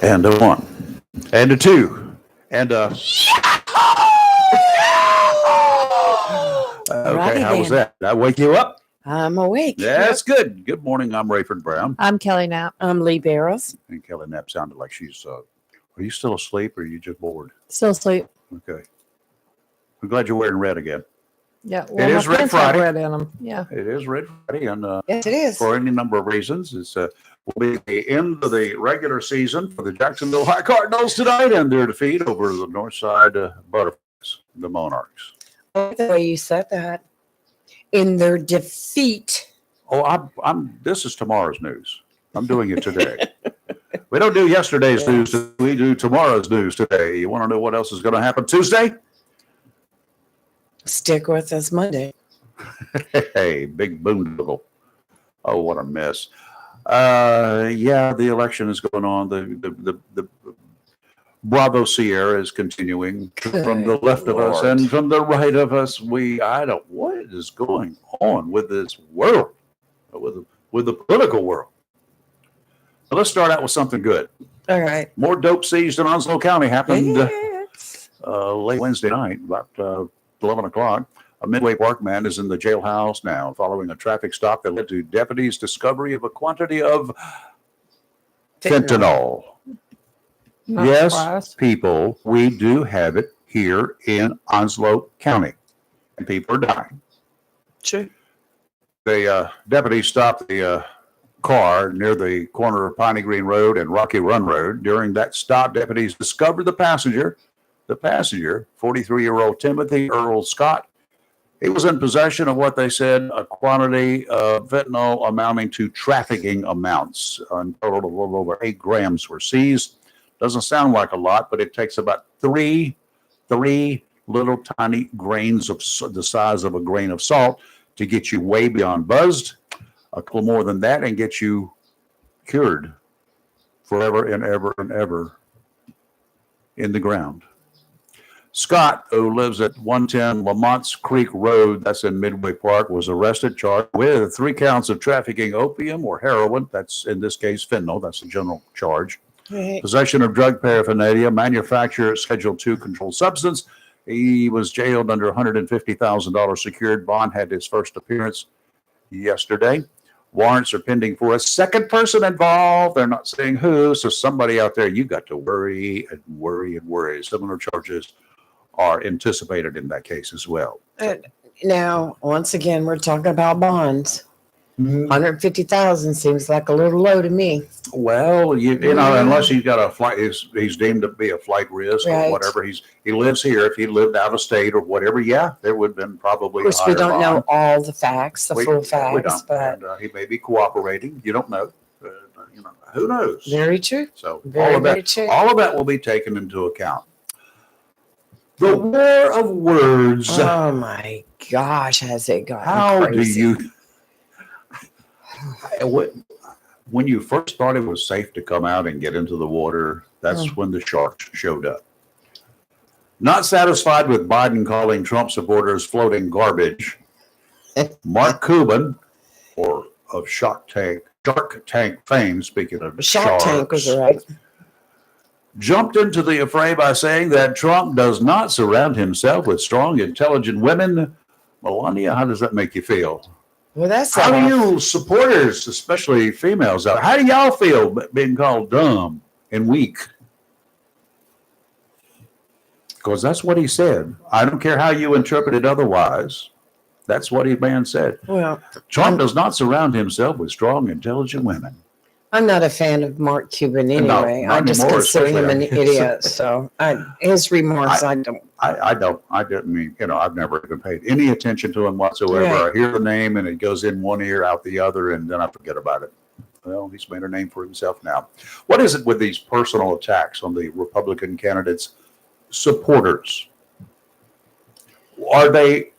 And a one. And a two. And a... Okay, how was that? Did I wake you up? I'm awake. That's good. Good morning. I'm Rayford Brown. I'm Kelly Knapp. I'm Lee Barrows. And Kelly Knapp sounded like she's... are you still asleep or are you just bored? Still asleep. Okay. I'm glad you're wearing red again. Yeah. It is Red Friday. Red in them. Yeah. It is Red Friday. And Yes, it is. for any number of reasons, it's will be the end of the regular season for the Jacksonville High Cardinals tonight and their defeat over the Northside Butterflies, the Monarchs. The way you said that. In their defeat. Oh, this is tomorrow's news. I'm doing it today. We don't do yesterday's news. We do tomorrow's news today. You want to know what else is going to happen Tuesday? Stick with us Monday. Hey, big boondoggle. Oh, what a mess. Yeah, the election is going on. The Bravo Sierra is continuing from the left of us and from the right of us. What is going on with this world, with the political world? So let's start out with something good. All right. More dope seized in Onslow County happened Yes. late Wednesday night, about 11 o'clock. A Midway Park man is in the jailhouse now following a traffic stop that led to deputies' discovery of a quantity of fentanyl. Not Yes, surprised. people, we do have it here in Onslow County, and people are dying. True. The deputies stopped the car near the corner of Piney Green Road and Rocky Run Road. During that stop, deputies discovered the passenger, 43-year-old Timothy Earl Scott. He was in possession of what they said a quantity of fentanyl amounting to trafficking amounts. A total of a little over 8 grams were seized. Doesn't sound like a lot, but it takes about three little tiny grains of the size of a grain of salt to get you way beyond buzzed. A little more than that and get you cured forever and ever and ever in the ground. Scott, who lives at 110 Lamont's Creek Road, that's in Midway Park, was arrested, charged with 3 counts of trafficking opium or heroin. That's, in this case, fentanyl. That's the general charge. Right. Possession of drug paraphernalia, manufacture of Schedule II controlled substance. He was jailed under $150,000 secured bond, had his first appearance yesterday. Warrants are pending for a second person involved. They're not saying who, so somebody out there, you got to worry and worry and worry. Similar charges are anticipated in that case as well. Now, once again, we're talking about bonds. 150,000 seems like a little low to me. Well, you know, unless he's got a flight, he's deemed to be a flight risk or whatever. He lives here. If he lived out of state or whatever, yeah, there would have been probably. Of course, we don't know all the facts, full facts, we don't. but And, he may be cooperating. You don't know. You know, who knows? very true. So Very, all of very that, true. all of that will be taken into account. The war of words. Oh my gosh, has it gotten How crazy? do you? When you first thought it was safe to come out and get into the water, that's when the sharks showed up. Not satisfied with Biden calling Trump supporters floating garbage, Mark Cuban, or of Shark Tank fame, speaking of Shark Tank was right. jumped into the fray by saying that Trump does not surround himself with strong, intelligent women. Melania, how does that make you feel? Well, that's How do you supporters, especially females out, how do y'all feel being called dumb and weak? Because that's what he said. I don't care how you interpret it otherwise. That's what the man said. Well, Trump does not surround himself with strong, intelligent women. I'm not a fan of Mark Cuban anyway. not I just anymore, consider him an especially. idiot. So his remarks, I don't. I didn't mean, I've never even paid any attention to him whatsoever. Right. I hear the name and it goes in one ear, out the other, and then I forget about it. Well, he's made a name for himself now. What is it with these personal attacks on the Republican candidates' supporters? Are they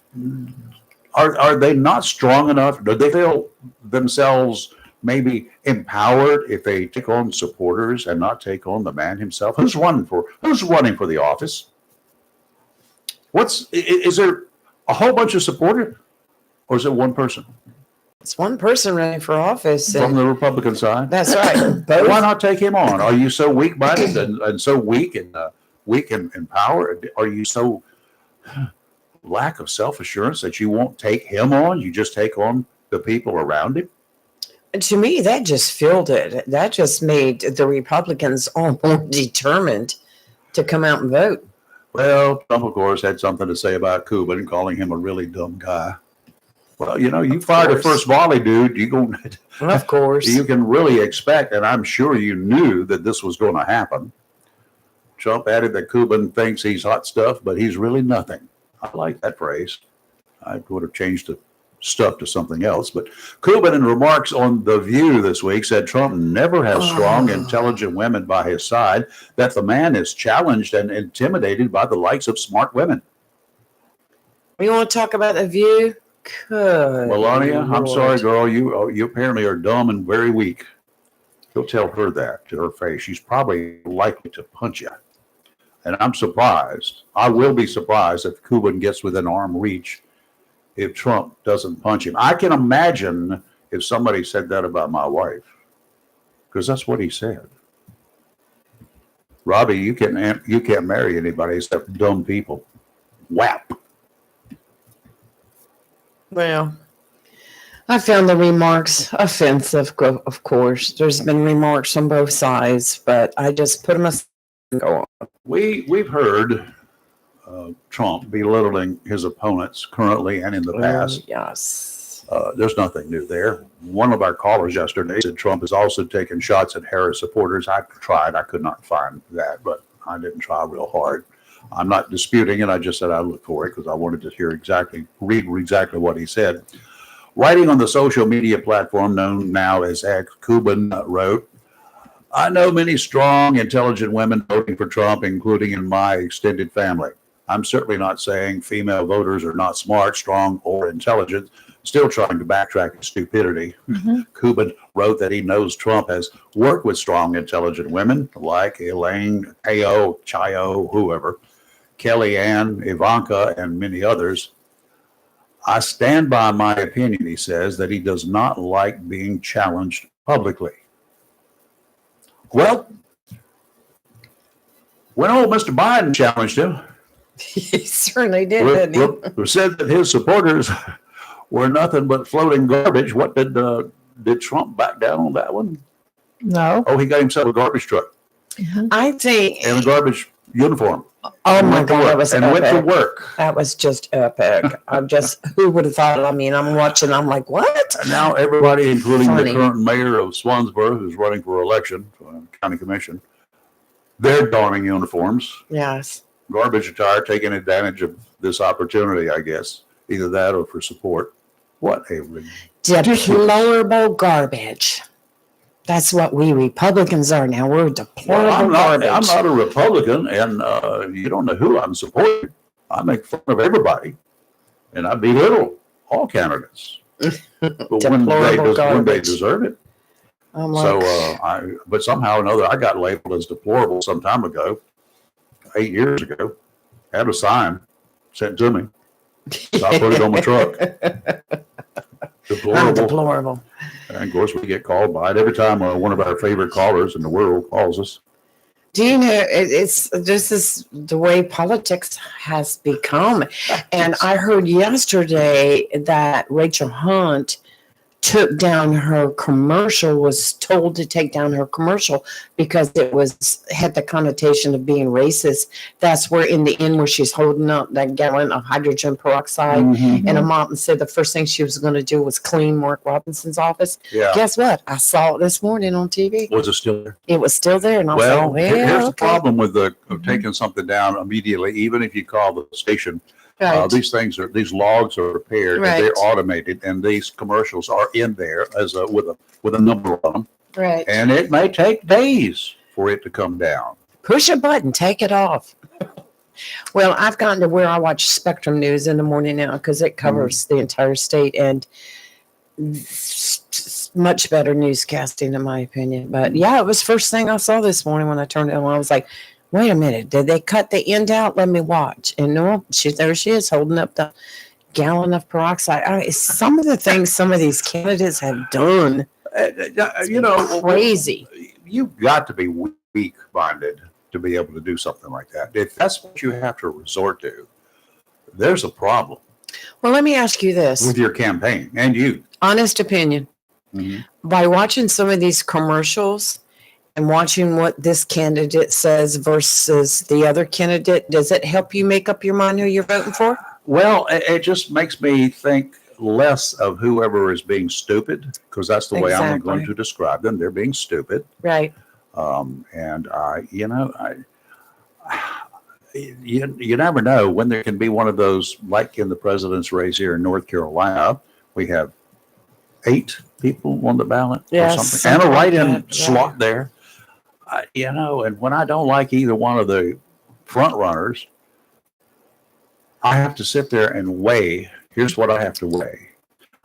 not strong enough? Do they feel themselves maybe empowered if they take on supporters and not take on the man himself? Who's running for the office? Is there a whole bunch of supporters, or is it one person? It's one person running for office. from And the Republican side. that's right. Both. Why not take him on? Are you so weak-minded and so weak in power? Are you so lack of self-assurance that you won't take him on? You just take on the people around him? To me, that just fueled it. That just made the Republicans all more determined to come out and vote. Well, Trump, of course, had something to say about Cuban, calling him a really dumb guy. Well, you fired the first volley, dude. Of course. You can really expect, and I'm sure you knew that this was going to happen. Trump added that Cuban thinks he's hot stuff, but he's really nothing. I like that phrase. I would have changed the stuff to something else. But Cuban, in remarks on The View this week, said Trump never has strong, intelligent women by his side, that the man is challenged and intimidated by the likes of smart women. You want to talk about The View? Good Melania, I'm Lord. sorry, girl. You apparently are dumb and very weak. You'll tell her that to her face. She's probably likely to punch you. And I'm surprised. I will be surprised if Cuban gets within arm reach if Trump doesn't punch him. I can imagine if somebody said that about my wife, because that's what he said. Robbie, you can't marry anybody except dumb people. Whap. Well, I found the remarks offensive, of course. There's been remarks on both sides, but I just put them aside and go on. We've heard Trump belittling his opponents currently and in the past. Yes. There's nothing new there. One of our callers yesterday said Trump has also taken shots at Harris supporters. I tried. I could not find that, but I didn't try real hard. I'm not disputing it. I just said I'd look for it because I wanted to read exactly what he said. Writing on the social media platform known now as X, Cuban wrote, I know many strong, intelligent women voting for Trump, including in my extended family. I'm certainly not saying female voters are not smart, strong, or intelligent, still trying to backtrack his stupidity. Mm-hmm. Cuban wrote that he knows Trump has worked with strong, intelligent women like Elaine, Ao, Chayo, whoever, Kellyanne, Ivanka, and many others. I stand by my opinion, he says, that he does not like being challenged publicly. Well, when old Mr. Biden challenged him, He certainly did, didn't he? said that his supporters were nothing but floating garbage. What did Trump back down on that one? No. Oh, he got himself a garbage truck I think, and a garbage uniform. oh my God, that was and went to epic. work. That was just epic. Who would have thought? I mean, I'm watching, I'm like, what? And now everybody, including Funny. the current mayor of Swansboro, who's running for election, county commission, they're donning uniforms. Yes. Garbage attire, taking advantage of this opportunity, I guess. Either that or for support. What a Deplorable garbage. That's what we Republicans are now. We're deplorable garbage. I'm not a Republican, and you don't know who I'm supporting. I make fun of everybody, and I belittle all candidates. But when they garbage. deserve it. I'm like, But somehow or another, I got labeled as deplorable some time ago, 8 years ago. Had a sign sent to me. So I put it on my truck. I'm deplorable. And of course, we get called by it every time one of our favorite callers in the world calls us. Do you know, this is the way politics has become. And I heard yesterday that Rachel Hunt took down her commercial, was told to take down her commercial because it had the connotation of being racist. That's where in the end where she's holding up that gallon of hydrogen peroxide Mm-hmm. and a mop and said the first thing she was going to do was clean Mark Robinson's office. Yeah. Guess what? I saw it this morning on TV. Was it still there? It was still there. And I was Well, like, here's the okay. problem with taking something down immediately, even if you call the station. Right. These logs are prepared Right. and they're automated, and these commercials are in there as with a number on them, Right. and it may take days for it to come down. Push a button, take it off. Well, I've gotten to where I watch Spectrum News in the morning now because it covers the entire state and much better newscasting in my opinion. But yeah, it was first thing I saw this morning when I turned it on. I was like, wait a minute, did they cut the end out? Let me watch. And no, there she is holding up the gallon of peroxide. I mean, some of the things some of these candidates have done, You know, crazy. you've got to be weak-minded to be able to do something like that. If that's what you have to resort to, there's a problem Well, let me ask you this. with your campaign and you. Honest opinion. Mhm. By watching some of these commercials and watching what this candidate says versus the other candidate, does it help you make up your mind who you're voting for? Well, it just makes me think less of whoever is being stupid, because that's the way I'm going Exactly. to describe them. They're being stupid. Right. And you never know when there can be one of those, like in the president's race here in North Carolina, we have 8 people on the ballot or Yes, something, and a something like write-in that, slot there. And when I don't like either one of the front runners, I have to sit there and weigh. Here's what I have to weigh.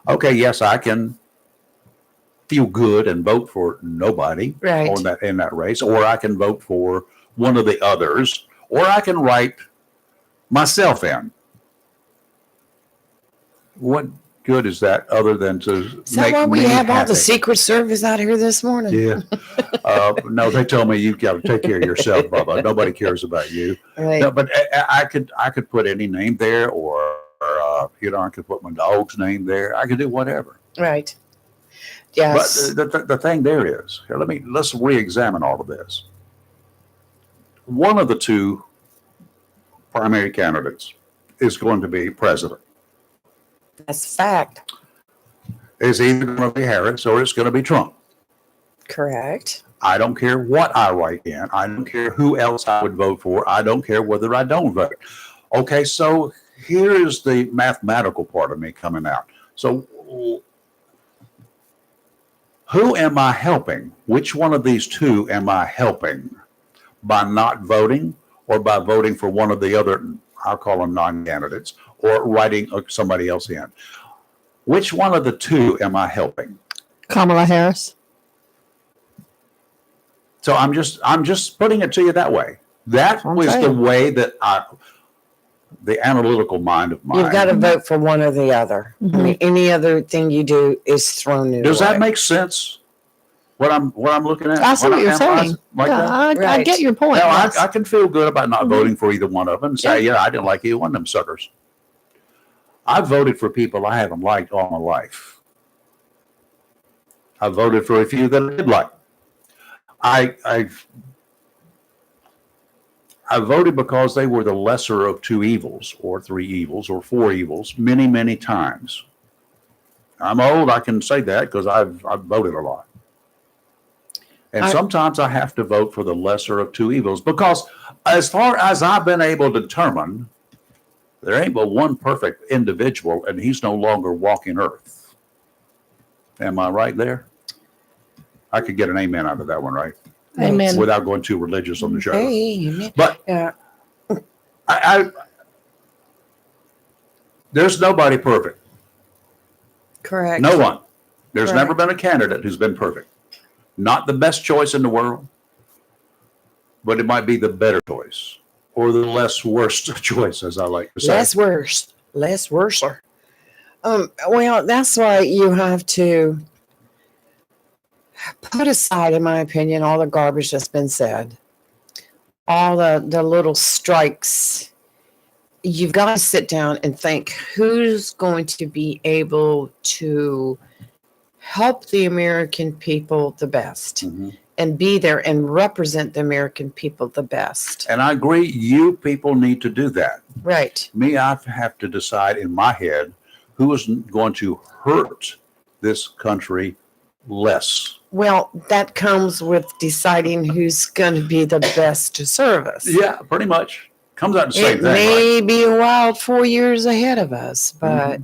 Okay, yes, I can feel good and vote for nobody Right. in that race, or I can vote for one of the others, or I can write myself in. What good is that other than to Is that make why we me have all happy? the Secret Service out here this morning? Yeah. No, they told me you got to take care of yourself, Bubba. Nobody cares about you. Right. No, but I could put any name there, or I could put my dog's name there. I could do whatever. Right. But Yes. the thing there is, here, let's re-examine all of this. One of the 2 primary candidates is going to be president. That's fact. It's either going to be Harris or it's going to be Trump. Correct. I don't care what I write in. I don't care who else I would vote for. I don't care whether I don't vote. Okay, so here is the mathematical part of me coming out. So who am I helping? Which one of these 2 am I helping by not voting, or by voting for one of the other, I'll call them non-candidates, or writing somebody else in? Which one of the 2 am I helping? Kamala Harris. So I'm just putting it to you that way. That I'm was the saying. way that the analytical mind of mine. You've got to vote for one or the other. I mean, any other thing you do is thrown in. Does that make sense? What I'm looking at? I see When what you're analyze saying. it like Yeah, that? I Right. get your point. Now, yes. I can feel good about not Mhm. voting for either one of them and say, yeah, I didn't like either one of them suckers. I voted for people I haven't liked all my life. I voted for a few that I did like. I voted because they were the lesser of 2 evils, or 3 evils, or 4 evils, many, many times. I'm old, I can say that because I've voted a lot. And sometimes I have to vote for the lesser of 2 evils, because as far as I've been able to determine, there ain't but one perfect individual, and he's no longer walking earth. Am I right there? I could get an amen out of that one, right? Amen. Without going too religious on the show. Hey, But yeah. there's nobody perfect. Correct. No one. There's Correct. never been a candidate who's been perfect. Not the best choice in the world, but it might be the better choice, or the less worst choice, as I like to say. Less worse. Less worser. Well, that's why you have to put aside, in my opinion, all the garbage that's been said, all the little strikes. You've got to sit down and think, who's going to be able to help the American people the best, Mhm. and be there and represent the American people the best. And I agree, you people need to do that. Right. Me, I have to decide in my head who is going to hurt this country less. Well, that comes with deciding who's going to be the best to serve us. Yeah, pretty much. Comes out the same It thing, right? may be a wild 4 years ahead of us, but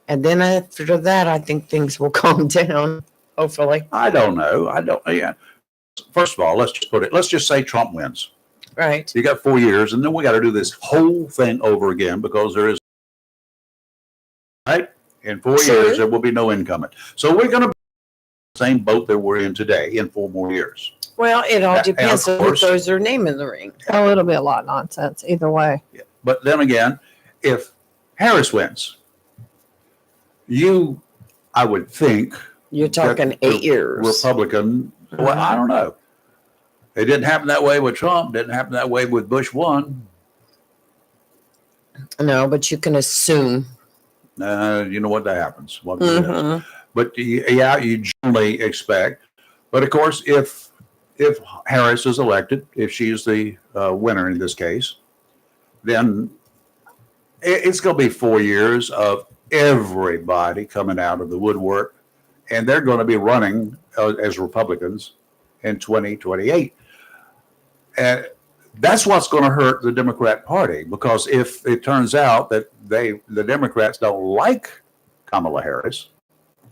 and then after that, I think things will calm down. Hopefully, I don't know. Yeah. First of all, let's just say Trump wins. right? You got 4 years, and then we got to do this whole thing over again, because there is, right? In 4 Sure. years, there will be no incoming. So we're going to be in the same boat that we're in today in 4 more years. Well, it all And of depends on who course- throws their name in the ring. Oh, it'll be a lot of nonsense either way. Yeah. But then again, if Harris wins. I would think, You're talking that 8 years. Republican, well, I don't know. It didn't happen that way with Trump. Didn't happen that way with Bush 1. No, but you can assume. You know what that happens. Mhm. But yeah, you generally expect. But of course, if Harris is elected, if she's the winner in this case, then it's going to be 4 years of everybody coming out of the woodwork, and they're going to be running as Republicans in 2028. And that's what's going to hurt the Democrat Party, because if it turns out that the Democrats don't like Kamala Harris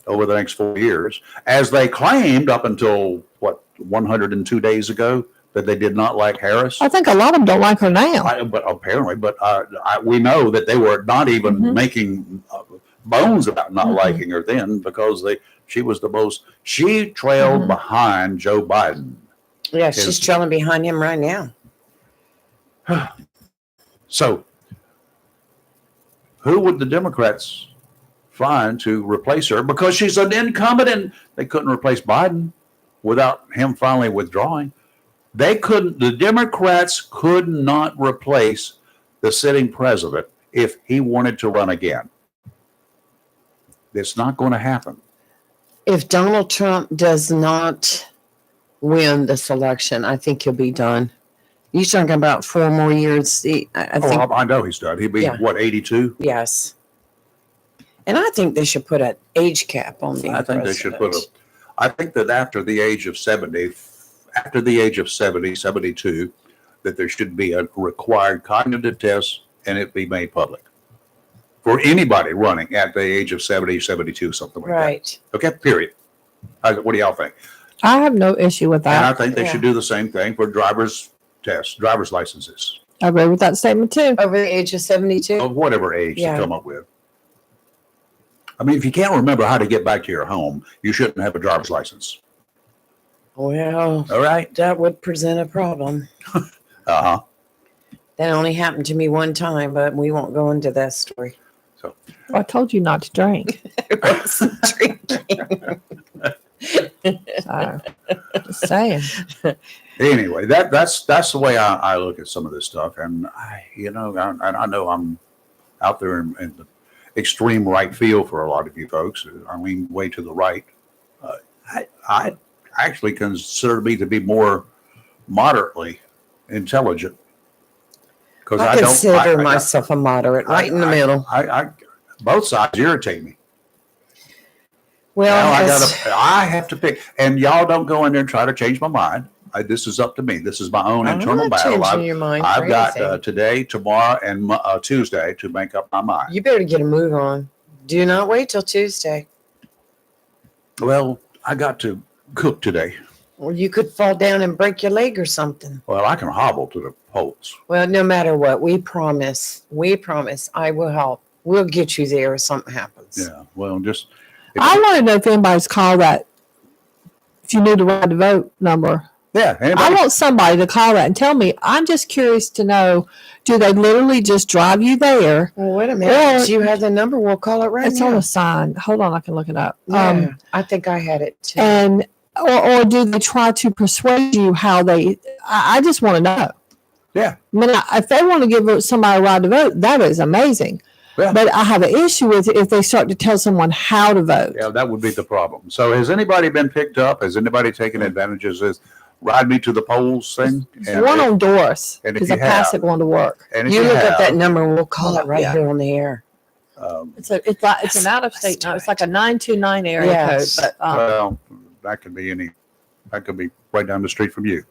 over the next 4 years, as they claimed up until 102 days ago, that they did not like Harris. I think a lot of them don't like her now. We know that they were not even making bones about not Mhm. liking her then, because she trailed behind Joe Biden. Yeah, she's trailing behind him right now. So, who would the Democrats find to replace her? Because she's an incumbent, and they couldn't replace Biden without him finally withdrawing. The Democrats could not replace the sitting president if he wanted to run again. It's not going to happen. If Donald Trump does not win this election, I think he'll be done. You're talking about 4 more years. I think, I know he's done. He'd be, 82? yes. And I think they should put an age cap on the I think they should I think that after the age of 70, 72, that there should be a required cognitive test, and it be made public for anybody running at the age of 70, 72, something like right. that. Okay, period. What do y'all think? I have no issue with And I that. think they should do the same thing for driver's licenses, I agree with that statement too. Over the age of 72? of whatever age Yeah. you come up with. I mean, if you can't remember how to get back to your home, you shouldn't have a driver's license. Well, All right? that would present a problem. Uh-huh. That only happened to me one time, but we won't go into that story. I told you not to drink. It wasn't drinking. So, just saying. Anyway, that's the way I look at some of this stuff, and I know I'm out there in the extreme right field for a lot of you folks. I lean way to the right. I actually consider me to be more moderately intelligent, because I consider myself a moderate, right in the middle. Both sides irritate me. Well, I have to pick, and y'all don't go in there and try to change my mind. This is up to me. This is my own I'm internal not battle. changing your mind for I've got anything. today, tomorrow, and Tuesday to make up my mind. You better get a move on. Do not wait till Tuesday. Well, I got to cook today. Or you could fall down and break your leg or something. Well, I can hobble to the polls. Well, no matter what, we promise I will help. We'll get you there if something happens. Yeah. Well, just I want to know if anybody's called that, if you knew the right to vote number. yeah. I Anybody? want somebody to call that and tell me. I'm just curious to know, do they literally just drive you there? Well, wait a minute. Or- Do you have the number? We'll call it right It's now. on a sign. Hold on, I can look it up. Yeah, I think I had it too. And or do they try to persuade you how they? I just want to know. Yeah. I mean, if they want to give somebody a right to vote, that is amazing. Yeah. But I have an issue with it if they start to tell someone how to vote. Yeah, that would be the problem. So, has anybody been picked up? Has anybody taken advantage of this "ride me to the polls" thing? There's one on Doris and if because you I passed have- it going to work. And if You you look have, up that number and we'll call it right Yeah. here on the air. It's an out of state. No, it's like a 929 area Yes. code. But well, that could be that could be right down the street from you.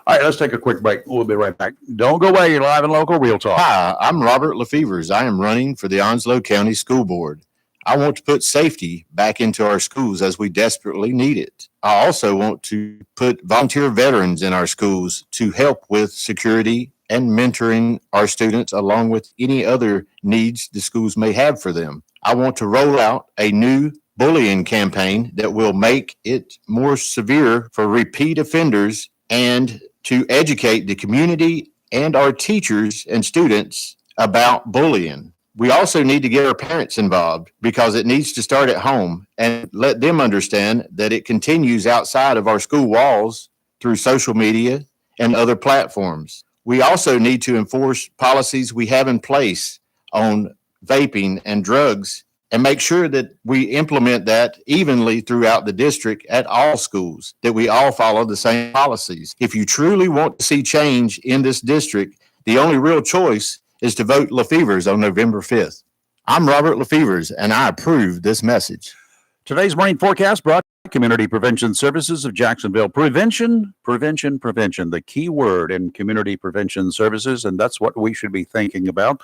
All right, let's take a quick break. We'll be right back. Don't go away. You're live and local. Real talk. Hi, I'm Robert Lefevers. I am running for the Onslow County School Board. I want to put safety back into our schools as we desperately need it. I also want to put volunteer veterans in our schools to help with security and mentoring our students, along with any other needs the schools may have for them. I want to roll out a new bullying campaign that will make it more severe for repeat offenders, and to educate the community and our teachers and students about bullying. We also need to get our parents involved because it needs to start at home and let them understand that it continues outside of our school walls through social media and other platforms. We also need to enforce policies we have in place on vaping and drugs and make sure that we implement that evenly throughout the district at all schools, that we all follow the same policies. If you truly want to see change in this district, the only real choice is to vote Lefevers on November 5th. I'm Robert Lefevers, and I approve this message. Today's rain forecast brought by Community Prevention Services of Jacksonville. Prevention, prevention, prevention, the key word in community prevention services, and that's what we should be thinking about.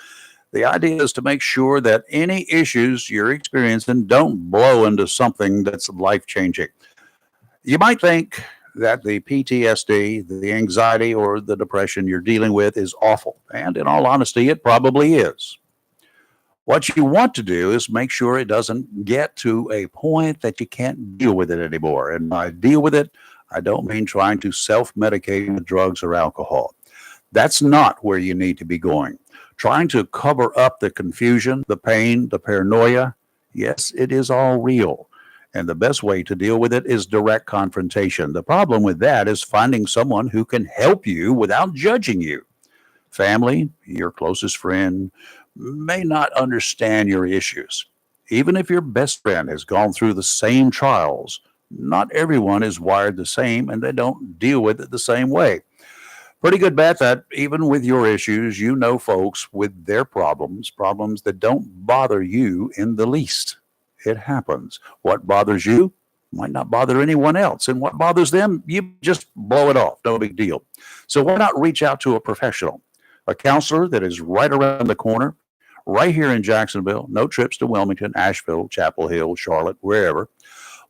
The idea is to make sure that any issues you're experiencing don't blow into something that's life-changing. You might think that the PTSD, the anxiety, or the depression you're dealing with is awful. And in all honesty, it probably is. What you want to do is make sure it doesn't get to a point that you can't deal with it anymore. And by deal with it, I don't mean trying to self-medicate with drugs or alcohol. That's not where you need to be going. Trying to cover up the confusion, the pain, the paranoia, yes, it is all real. And the best way to deal with it is direct confrontation. The problem with that is finding someone who can help you without judging you. Family, your closest friend, may not understand your issues. Even if your best friend has gone through the same trials, not everyone is wired the same and they don't deal with it the same way. Pretty good bet that even with your issues, you know folks with their problems that don't bother you in the least. It happens. What bothers you might not bother anyone else. And what bothers them, you just blow it off. No big deal. So why not reach out to a professional, a counselor that is right around the corner, right here in Jacksonville. No trips to Wilmington, Asheville, Chapel Hill, Charlotte, wherever.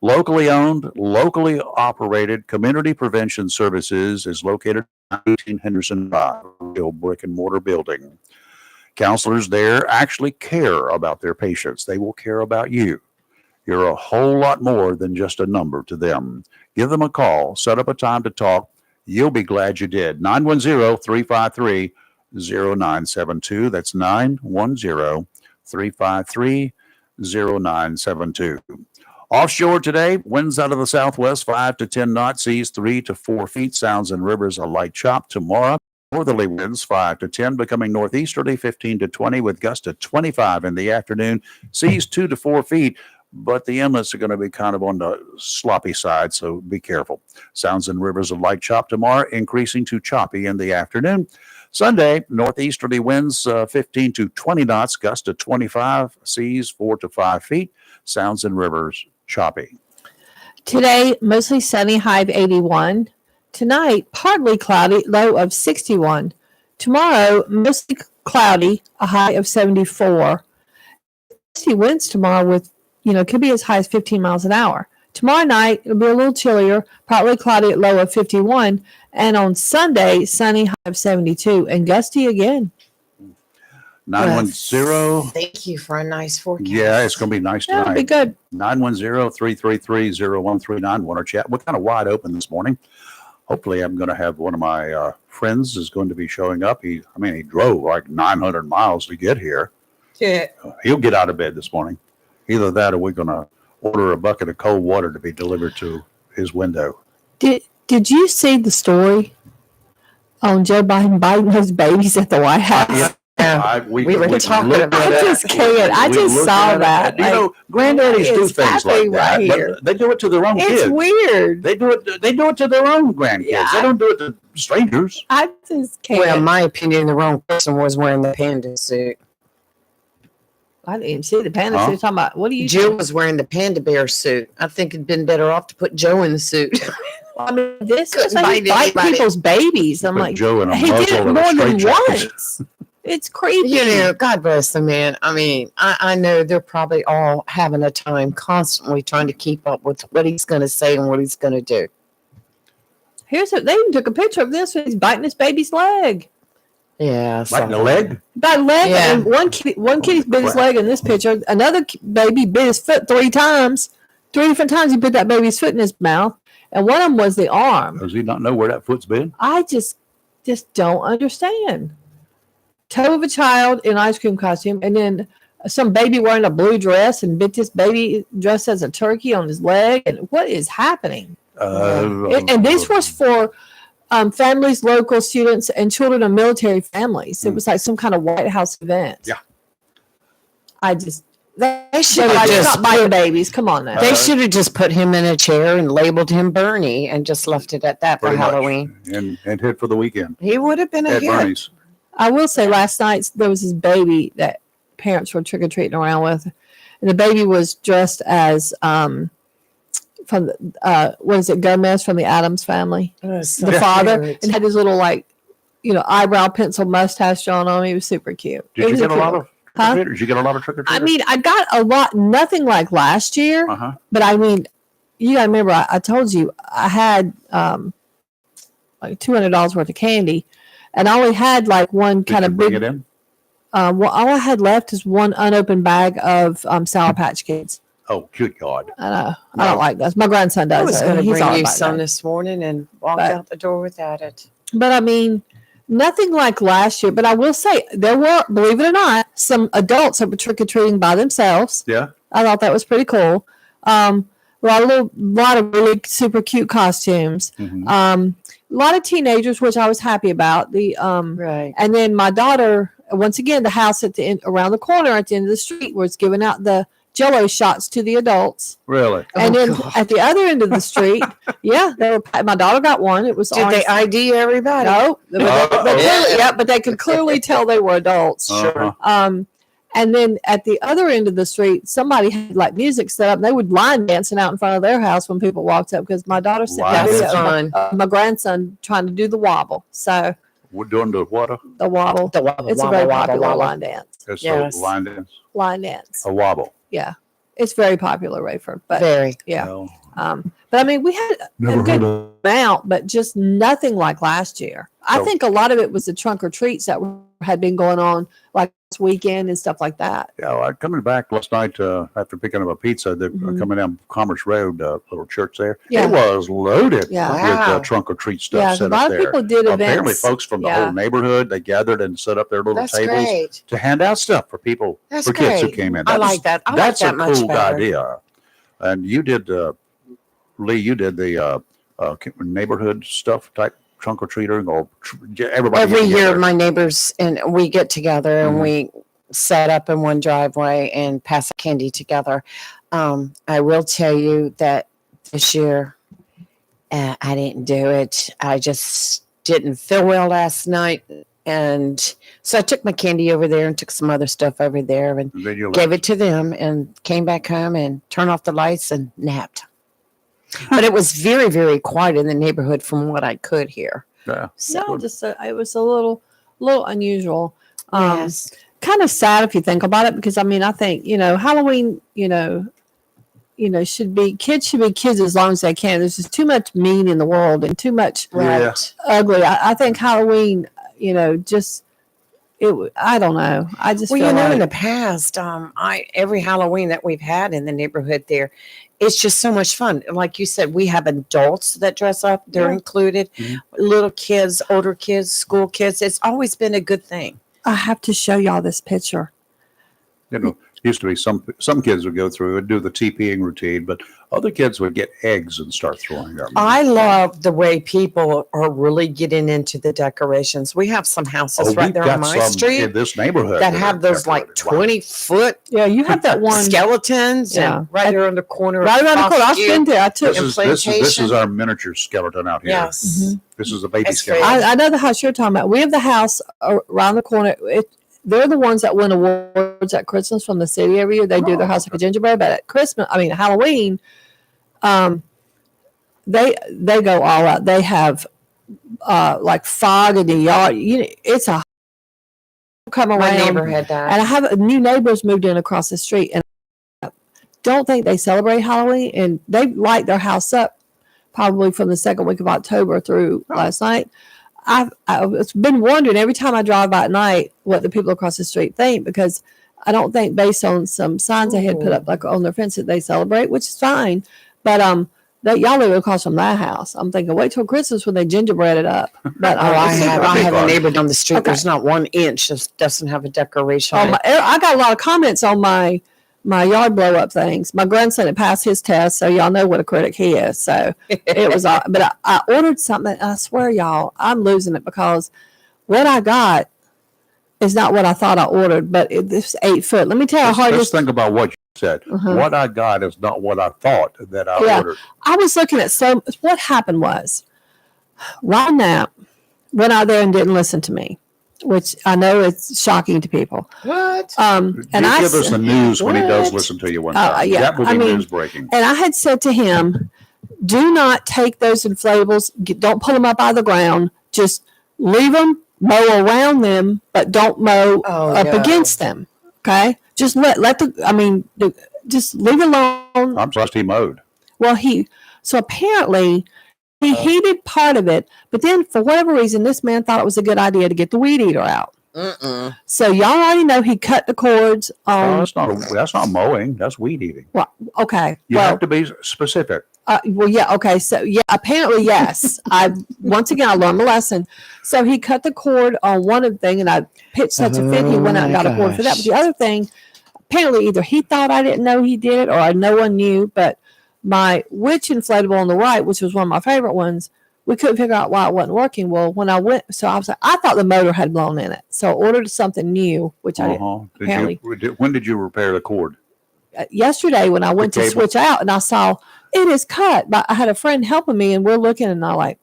Locally owned, locally operated Community Prevention Services is located at 18 Henderson Drive, a real brick and mortar building. Counselors there actually care about their patients. They will care about you. You're a whole lot more than just a number to them. Give them a call. Set up a time to talk. You'll be glad you did. 910-353-0972. That's 910-353-0972. Offshore today, winds out of the southwest, 5 to 10 knots, seas 3 to 4 feet, sounds and rivers a light chop. Tomorrow, northerly winds 5 to 10, becoming northeasterly 15 to 20, with gusts to 25 in the afternoon, seas 2 to 4 feet, but the inlets are going to be kind of on the sloppy side, so be careful. Sounds and rivers a light chop tomorrow, increasing to choppy in the afternoon. Sunday, northeasterly winds 15 to 20 knots, gusts to 25, seas 4 to 5 feet, sounds and rivers choppy. Today, mostly sunny, high of 81. Tonight, partly cloudy, low of 61. Tomorrow, mostly cloudy, a high of 74. See winds tomorrow with, could be as high as 15 miles an hour. Tomorrow night, it'll be a little chillier, partly cloudy at low of 51. And on Sunday, sunny, high of 72, and gusty again. 910. Thank you for a nice forecast. Yeah, it's going to be nice Yeah, tonight. it'll be good. 910-333-0139. Want to chat? We're kind of wide open this morning. Hopefully, I'm going to have one of my friends is going to be showing up. He drove like 900 miles to get here. Yeah. He'll get out of bed this morning. Either that or we're going to order a bucket of cold water to be delivered to his window. Did you see the story on Joe Biden biting those babies at the White House? We were talking about I it. just can't. I just saw that. Granddaddies do it's things like happening that, right here. but they do it to their own It's kids. weird. They do it to their own grandkids. Yeah. They don't do it to strangers. I just can't. Well, in my opinion, the wrong person was wearing the panda suit. I didn't even see the panda Huh? suit. Talking about what are you? Jill was wearing the panda bear suit. I think it'd been better off to put Joe in the suit. I mean, this is Couldn't how you bite bite anybody. people's babies. I'm Put like, Joe in a he did muzzle it and a more than straitjacket. once. It's creepy. God bless the man. I mean, I know they're probably all having a time constantly trying to keep up with what he's going to say and what he's going to do. They even took a picture of this when he's biting his baby's leg. Yeah. Biting the leg? By leg, Yeah. and one kitty's bit his leg in this picture. Another baby bit his foot 3 times. 3 different times he put that baby's foot in his mouth, and one of them was the arm. Does he not know where that foot's been? I just don't understand. toe of a child in an ice cream costume, and then some baby wearing a blue dress and bit this baby dressed as a turkey on his leg. And what is happening? And this was for families, local students, and children of military families. It was like some kind of White House event. Yeah. They should Like, have just stop biting babies. Come on now. They should have just put him in a chair and labeled him Bernie and just left it at that for Pretty much. Halloween. And hit for the weekend He would have been a at hit. Bernie's. I will say last night there was this baby that parents were trick or treating around with, and the baby was dressed as from the, what is it, Gomez from the Addams Family, the father, and had his little eyebrow pencil mustache drawn on him. He was super cute. Did you get a lot of Huh? trick-or-treaters? Did you get a lot of trick-or-treaters? I mean, I got a lot, nothing like last year, Uh-huh. but I mean, you gotta remember, I told you I had like $200 worth of candy, and I only had like one Did kind you of bring big. it in? Well, all I had left is one unopened bag of Sour Patch Kids. Oh, good God. I know. No. I don't like those. My grandson I does. was though. going to He's all bring you about some that. this morning and walked But- out the door without it. But I mean, nothing like last year. But I will say there were, believe it or not, some adults that were trick or treating by themselves. Yeah. I thought that was pretty cool. A lot of really super cute costumes. Mhm. A lot of teenagers, which I was happy about. Right. And then my daughter, once again, the house at the end, around the corner at the end of the street, was giving out the Jello shots to the adults. Really? And Oh, then God. at the other end of the street, my daughter got one. It was Did orange. they ID everybody? No, but they could clearly tell they were adults. Uh-huh. And then at the other end of the street, somebody had like music set up. And they would line dancing out in front of their house when people walked up because my daughter sent Wow. me a That's video fun. of my grandson trying to do the wobble. So We're doing the what? the wobble, The wobble, it's a wobble, very wobble, popular wobble. line dance. It's Yes. a line dance. Line dance, A wobble. yeah, it's very popular, Rayford. But Very. yeah, No, but I mean, we had never a good heard of. amount, but just nothing like last year. I So- think a lot of it was the trunk or treats that had been going on like this weekend and stuff like that. Yeah, well, coming back last night after picking up a pizza, Mhm. coming down Commerce Road, little church there. Yeah. It was loaded Yeah. with Wow. trunk or treat stuff Yeah, a set lot up of there. people did Apparently, events. folks from the Yeah. whole neighborhood, they gathered and set up their little That's tables great. to hand out stuff for people, That's for kids who great. came in. I That was- like that. I like That's that a much cool better. idea. And you did, Lee, you did the neighborhood stuff type trunk or treating, or everybody. Every get year, together. my neighbors and we get together and Mhm. we set up in one driveway and pass candy together. I will tell you that this year I didn't do it. I just didn't feel well last night. And so I took my candy over there and took some other stuff over there and And then you gave it to them and came back home and turned off the lights and napped. But it was very, very quiet in the neighborhood from what I could hear. Yeah. So, No, just it was a little unusual. yes. Kind of sad if you think about it, because I mean, I think Halloween, should be kids as long as they can. There's just too much mean in the world and too much Right. ugly. I think Halloween, just I don't know. I just Well, feel in like, the past, every Halloween that we've had in the neighborhood there, it's just so much fun. Like you said, we have adults that dress up; they're Yeah. included. Mhm. Little kids, older kids, school kids. It's always been a good thing. I have to show y'all this picture. Used to be some kids would go through and do the TPing routine, but other kids would get eggs and start throwing them. I love the way people are really getting into the decorations. We have some houses right we've there got on my some in street this neighborhood that are have those like decorated. Wow. 20-foot Yeah, you have that one skeletons, Yeah. and right there on the corner. right around the corner. I've Cost you- been there. I took. This and is plantation. our miniature skeleton out here. Yes. Mhm. This is the baby That's skeleton. great. I know the house you're talking about. We have the house around the corner. They're the ones that win awards at Christmas from the city every year. They do their house like a gingerbread, but at Halloween, they go all out. They have like fog in the yard. It's a come My around. neighbor had that. And I have new neighbors moved in across the street, and I don't think they celebrate Halloween, and they light their house up probably from the second week of October through last night. I've been wondering every time I drive by at night what the people across the street think, because I don't think, based on some signs they had put up like on their fence, that they celebrate, which is fine. But that y'all live across from my house. I'm thinking, wait till Christmas when they gingerbread it up. But Oh, I have a garden. neighbor down the street. Okay. There's not 1 inch that doesn't have a decoration. on it. I got a lot of comments on my yard blow up things. My grandson had passed his test, so y'all know what a critic he is. So it was, but I ordered something. And I swear, y'all, I'm losing it because what I got is not what I thought I ordered. But this 8 foot. Let me tell you how hard Let's this. think about what you said. Uh-huh. What I got is not what I thought that I Yeah. ordered. I was looking at what happened was Ron Knapp went out there and didn't listen to me, which I know it's shocking to people. What? And You I give us the news when he does What? listen to you one time. yeah. That would be I mean, news breaking. and I had said to him, do not take those inflatables, don't pull them up out of the ground, just leave them, mow around them, but don't mow up no. against them. Okay, just just leave it alone. I'm surprised he mowed. Well, so apparently he heated part of it, but then for whatever reason, this man thought it was a good idea to get the weed eater out. Mm-mm. So y'all already know he cut the cords Oh, on. that's not mowing. That's weed eating. Well, okay, You well, have to be specific. well, yeah, okay. So, yeah, apparently, yes. Once again, I learned the lesson. So he cut the cord on one of the thing, and I pitched such a fit. He went out and got a cord for that. But the other thing, apparently, either he thought I didn't know he did it, or no one knew. But my witch inflatable on the right, which was one of my favorite ones, we couldn't figure out why it wasn't working. Well, when I went, so I was like, I thought the motor had blown in it, so I ordered something new, which I didn't. Uh-huh. apparently. When did you repair the cord? Yesterday when I went The to cable. switch out and I saw it is cut, but I had a friend helping me and we're looking and I like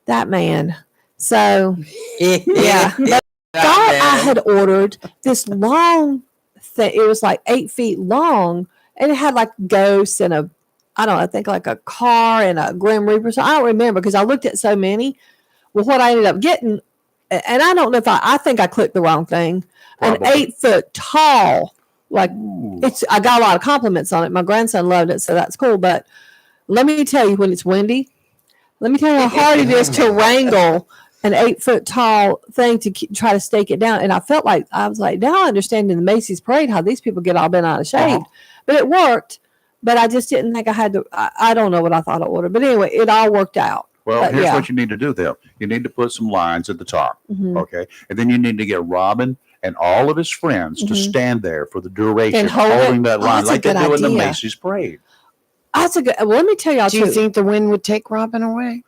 that man. So yeah, but thought I had ordered this long thing. It was like 8 feet long and it had like ghosts and I think like a car and a Grim Reaper. So I don't remember because I looked at so many. Well, what I ended up getting, and I don't know if I think I clicked the wrong thing, Probably. an 8 foot tall, like Ooh. I got a lot of compliments on it. My grandson loved it, so that's cool. But let me tell you, when it's windy, let me tell you how hard it is to wrangle an 8 foot tall thing to try to stake it down. And I felt like I was like, now I understand in the Macy's parade how these people get all bent out of shape. Uh-huh. But it worked. But I just didn't think I had to. I don't know what I thought I ordered. But anyway, it all worked out. Well, But, here's yeah. what you need to do then. You need to put some lines at the top, Mhm. okay? And then you need to get Robin and all of his friends to Mhm. stand there for the duration And of hold it? holding that Oh, line that's a like they good do in the idea. Macy's parade. That's a good. Well, let me tell y'all Do you too. think the wind would take Robin away?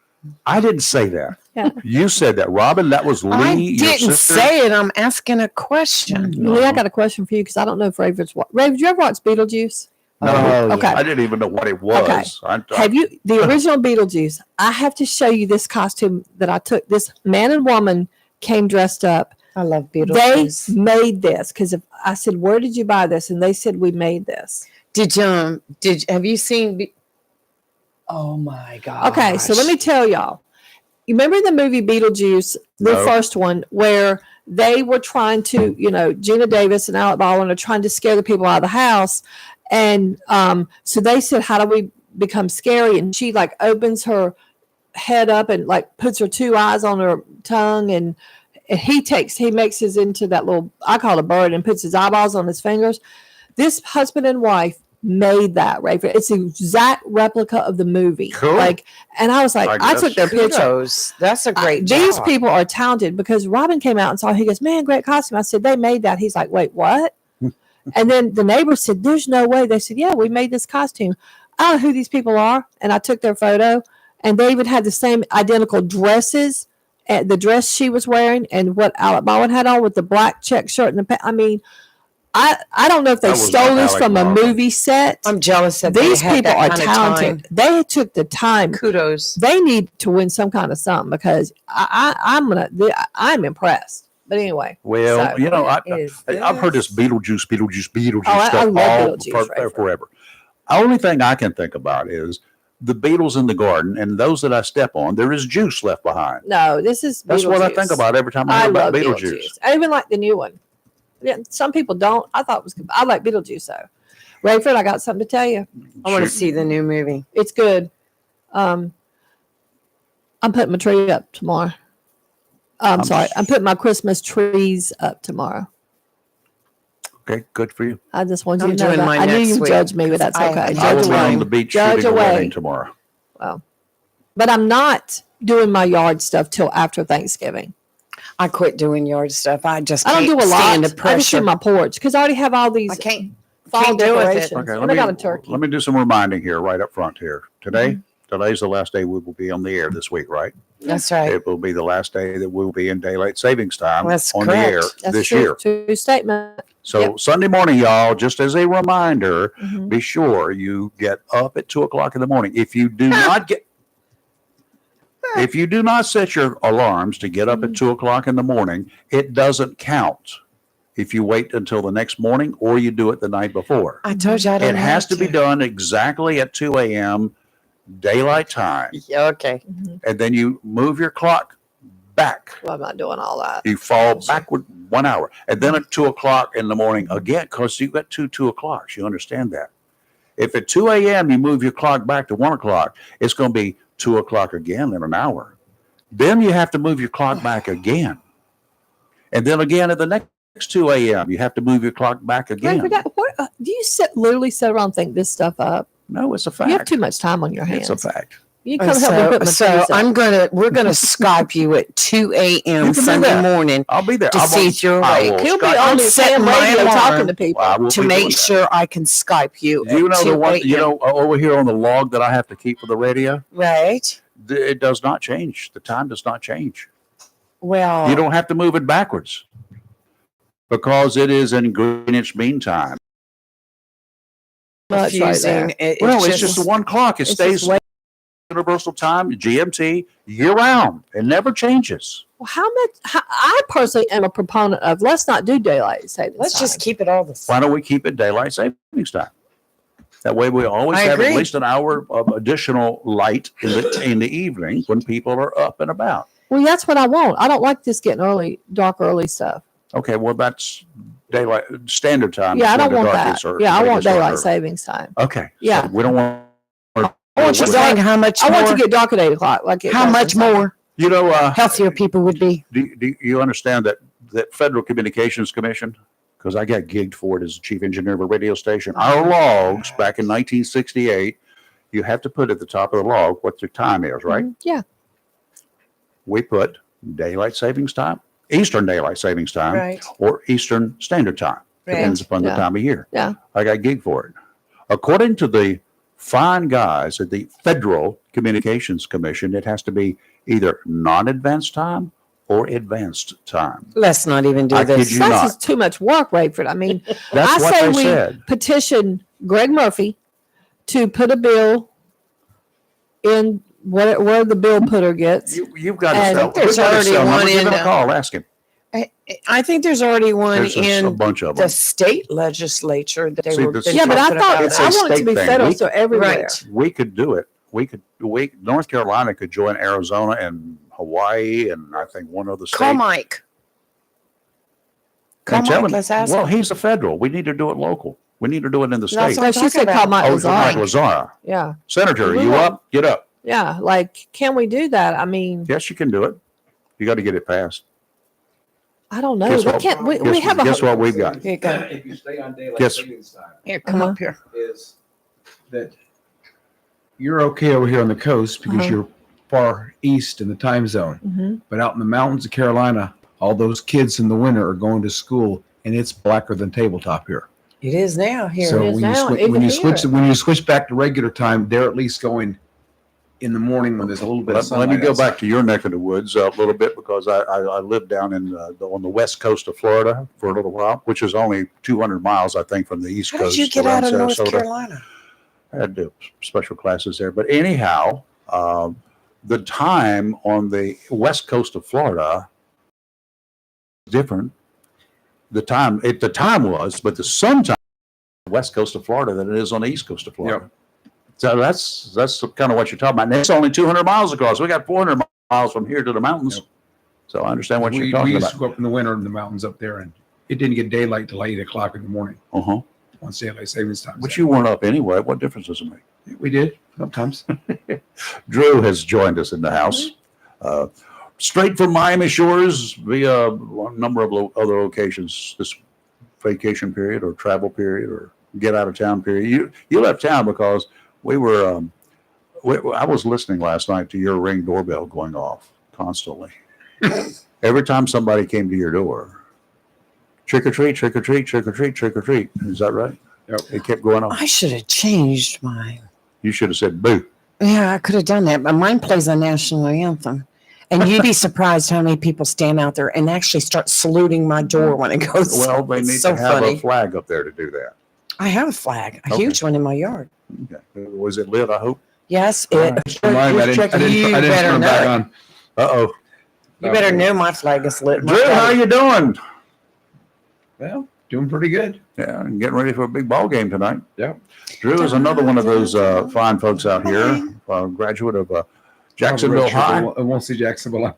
I didn't say that. Yeah. You said that, Robin. That was Lee, I your didn't sister. say it. I'm asking a question. Lee, I got a question for you because I don't know if Raven's watched. Raven, did you ever watch Beetlejuice? No, Okay. I didn't even know what it was. Have you the original Beetlejuice? I have to show you this costume that I took. This man and woman came dressed up. I love They Beetlejuice. made this because I said, "Where did you buy this?" And they said, "We made this." Have you seen? Oh my god. Okay, so let me tell y'all. You remember the movie Beetlejuice, the No. first one, where they were trying to, Gina Davis and Alec Baldwin are trying to scare the people out of the house. And so they said, how do we become scary? And she like opens her head up and like puts her two eyes on her tongue. And he makes his into that little, I call it a bird, and puts his eyeballs on his fingers. This husband and wife made that, right? It's the exact replica of the movie. Cool. And I was like, I I took their guess. picture. Kudos. That's a great These job. people are talented because Robin came out and saw. He goes, "Man, great costume." I said, "They made that." He's like, "Wait, what?" And then the neighbor said, "There's no way." They said, "Yeah, we made this costume." I don't know who these people are, and I took their photo, and they even had the same identical dresses, the dress she was wearing, and what Alec Baldwin had on with the black check shirt and the. I mean, I don't know if they That was stole not this Alec from a Baldwin. movie set. I'm jealous that These they had people that are kind of talented. time. They took the time. Kudos. They need to win some kind of something because I'm impressed. But anyway, Well, so- I've heard this Beetlejuice Oh, I stuff love all Beetlejuice, right, forever. Only thing I can think about is the Beatles in the garden, and those that I step on, there is juice left behind. no, this is That's what I Beetlejuice. think about every time I I hear about love Beetlejuice. I even like the new one. Yeah, some people don't. I thought it was good. I like Beetlejuice though. Rayford, I got something to tell you. I want to Shoot. see the new movie. It's good. I'm putting my tree up tomorrow. I'm sorry. I'm putting my Christmas trees up tomorrow. Okay, good for you. I just want you I'm to know doing that. mine I knew next you week, judge me, but that's I- okay. I I Judge will be away. on the beach Judge shooting a away. wedding tomorrow. But I'm not doing my yard stuff till after Thanksgiving. I quit doing yard stuff. I just I can't don't do a lot. stand the I just pressure. do my porch because I already have all these I can't. fall can't do with it. decorations. Okay, And I got a turkey. let me do some reminding here right up front here. Today's the last day we will be on the air this week, right? That's right. It will be the last day that we will be in daylight savings time That's on the air correct. That's this true. year. True statement. So Yep. Sunday morning, y'all, just as a reminder, Mhm. be sure you get up at 2:00 in the morning. If you do not set your alarms to get up at 2:00 in the morning, it doesn't count if you wait until the next morning or you do it the night before. I told you I don't It has have to be done exactly at 2 a.m. daylight time. Yeah, okay. Mhm. And then you move your clock back. Well, I'm not doing all that. You fall backward 1 hour. And then at 2:00 in the morning again, because you've got two o'clocks. You understand that. If at 2 a.m. you move your clock back to 1:00, it's going to be 2:00 again in an hour. Then you have to move your clock back again. And then again at the next 2 a.m., you have to move your clock back again. Do you literally sit around and think this stuff up? No, it's a You have fact. too much time on your hands. It's a fact. You come help me put my So trees up. we're gonna Skype you at 2 You a.m. can do Sunday that. morning I'll be there. to I see won't- if you're I awake. will He'll be Skype- on I'm the setting same my radio alarm talking to people. I will to be make doing that. sure I can Skype you. Do you at know 2 the one, a.m. over here on the log that I have to keep for the radio? Right. It does not change. The time does not change. Well, You don't have to move it backwards because it is in Greenwich Mean Time. Well, it's right confusing. there. Well, it's just the one clock. It It's stays just way- universal time, GMT, year round. It never changes. Well, I personally am a proponent of let's not do daylight savings. let's just time. keep it all the same. Why don't we keep it daylight savings time? That way we always I have agree. at least an hour of additional light in the evening when people are up and about. Well, that's what I want. I don't like this getting dark early stuff. Okay, well, that's daylight standard time. Yeah, I is when don't the want dark that. is, or Yeah, I when it want gets dark daylight early. savings time. Okay. Yeah. So we don't want. I want You're you saying how much I more, want to get dark at 8:00. Like it how does much in summer. more You know, healthier people would be. do you understand that Federal Communications Commission, because I got gigged for it as chief engineer of a radio station, our logs back in 1968, you have to put at the top of the log what your time is, right? Mhm. Yeah. We put daylight savings time, Eastern daylight savings time, Right. or Eastern Standard Time. Depends upon the Yeah. time of year. Yeah. I got gigged for it. According to the fine guys at the Federal Communications Commission, it has to be either non-advanced time or advanced time. Let's not even do I kid this. you That's not. just too much work, Rayford. I mean, That's I what say they we said. petition Greg Murphy to put a bill in where the bill putter gets. You've got to And sell. there's we've got to already sell. one Give in him a the- call. Ask him. I think there's already one There's a in bunch of the them. state legislature that they See, were. this- been Yeah, but I talking thought about It's I a that. want it to be state thing. federal, We- so everywhere. Right. We could do it. North Carolina could join Arizona and Hawaii and I think one other state. Call Mike. Call And tell Mike. him, Let's ask well, him. he's a federal. We need to do it local. We need to do it in the That's state. what I'm So she talking said, about. call Mike Oh, it's Mike Lazar. Lazar. Yeah. Senator, are We you will. up? Get up. Yeah. Like, can we do that? I mean, Yes, you can do it. You got to get it passed. I don't know. Guess We what? can't, we Guess, have a, guess what we've got? Here you go. If you stay on daylight Yes. savings time, Here, come Uh-huh. up here. is that you're okay over here on the coast because Uh-huh. you're far east in the time zone. Mhm. But out in the mountains of Carolina, all those kids in the winter are going to school and it's blacker than tabletop here. It is now here. So It is when now, you, even when you here. switch when you switch back to regular time, they're at least going in the morning when there's a little bit of Let sunlight. me go outside. back to your neck of the woods a little bit because I lived down on the west coast of Florida for a little while, which is only 200 miles, I think, from the east How coast. did you get around out of North Sarasota. Carolina? I had to special classes there. But anyhow, the time on the west coast of Florida is different. The time was, but the sun time on the west coast of Florida than it is on the east coast of Florida. So that's kind of what you're talking about. And it's only 200 miles across. We got 400 miles from here to the mountains. Yep. So I understand what we you're talking used about. to go up in the winter in the mountains up there and it didn't get daylight till 8 o'clock in the morning Uh-huh. once daylight savings time. But you weren't up anyway. What difference does it make? We did sometimes. Drew has joined us in the house. Straight from Miami Shores via a number of other locations this vacation period or travel period or get out of town period. You left town because we were I was listening last night to your Ring doorbell going off constantly. Every time somebody came to your door, trick or treat, trick or treat, trick or treat, trick or treat. Is that right? Yep. It kept going off. I should have changed mine. You should have said boo. Yeah, I could have done that, but mine plays a national anthem. And you'd be surprised how many people stand out there and actually start saluting my door when it goes. Well, they It's need so to have funny. a flag up there to do that. I have a flag, a Okay. huge one in my yard. Okay. Was it lit? I hope. Yes, All it. right. Mine, I didn't better turn it back know. on. Uh-oh. You better know my flag is lit. Drew, how you doing? Well, doing pretty good. Yeah, and getting ready for a big ball game tonight. Yep. Drew is another one of those fine folks out here, graduate of Jacksonville High. I won't see Jacksonville.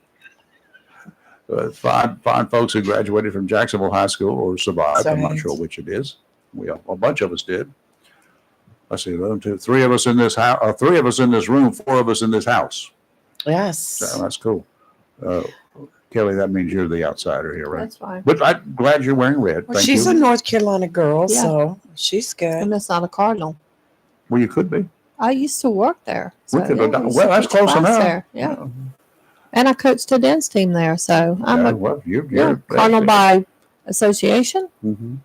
Fine folks who graduated from Jacksonville High School or survived. I'm not Sorry. sure which it is. A bunch of us did. Let's see, 1, 2, 3 of us in this house, 3 of us in this room, 4 of us in this house. Yes. So that's cool. Kelly, that means you're the outsider here, right? That's fine. But I'm glad you're wearing red. Well, Thank she's you. a North Carolina girl, Yeah. so she's good. And that's not a Cardinal. Well, you could be. I used to work there. We So, could yeah, have done- I used well, to that's teach close class enough. there, yeah. And I coached the dance team there. So I'm Yeah, a well, you're Cardinal by association. Mm-hmm.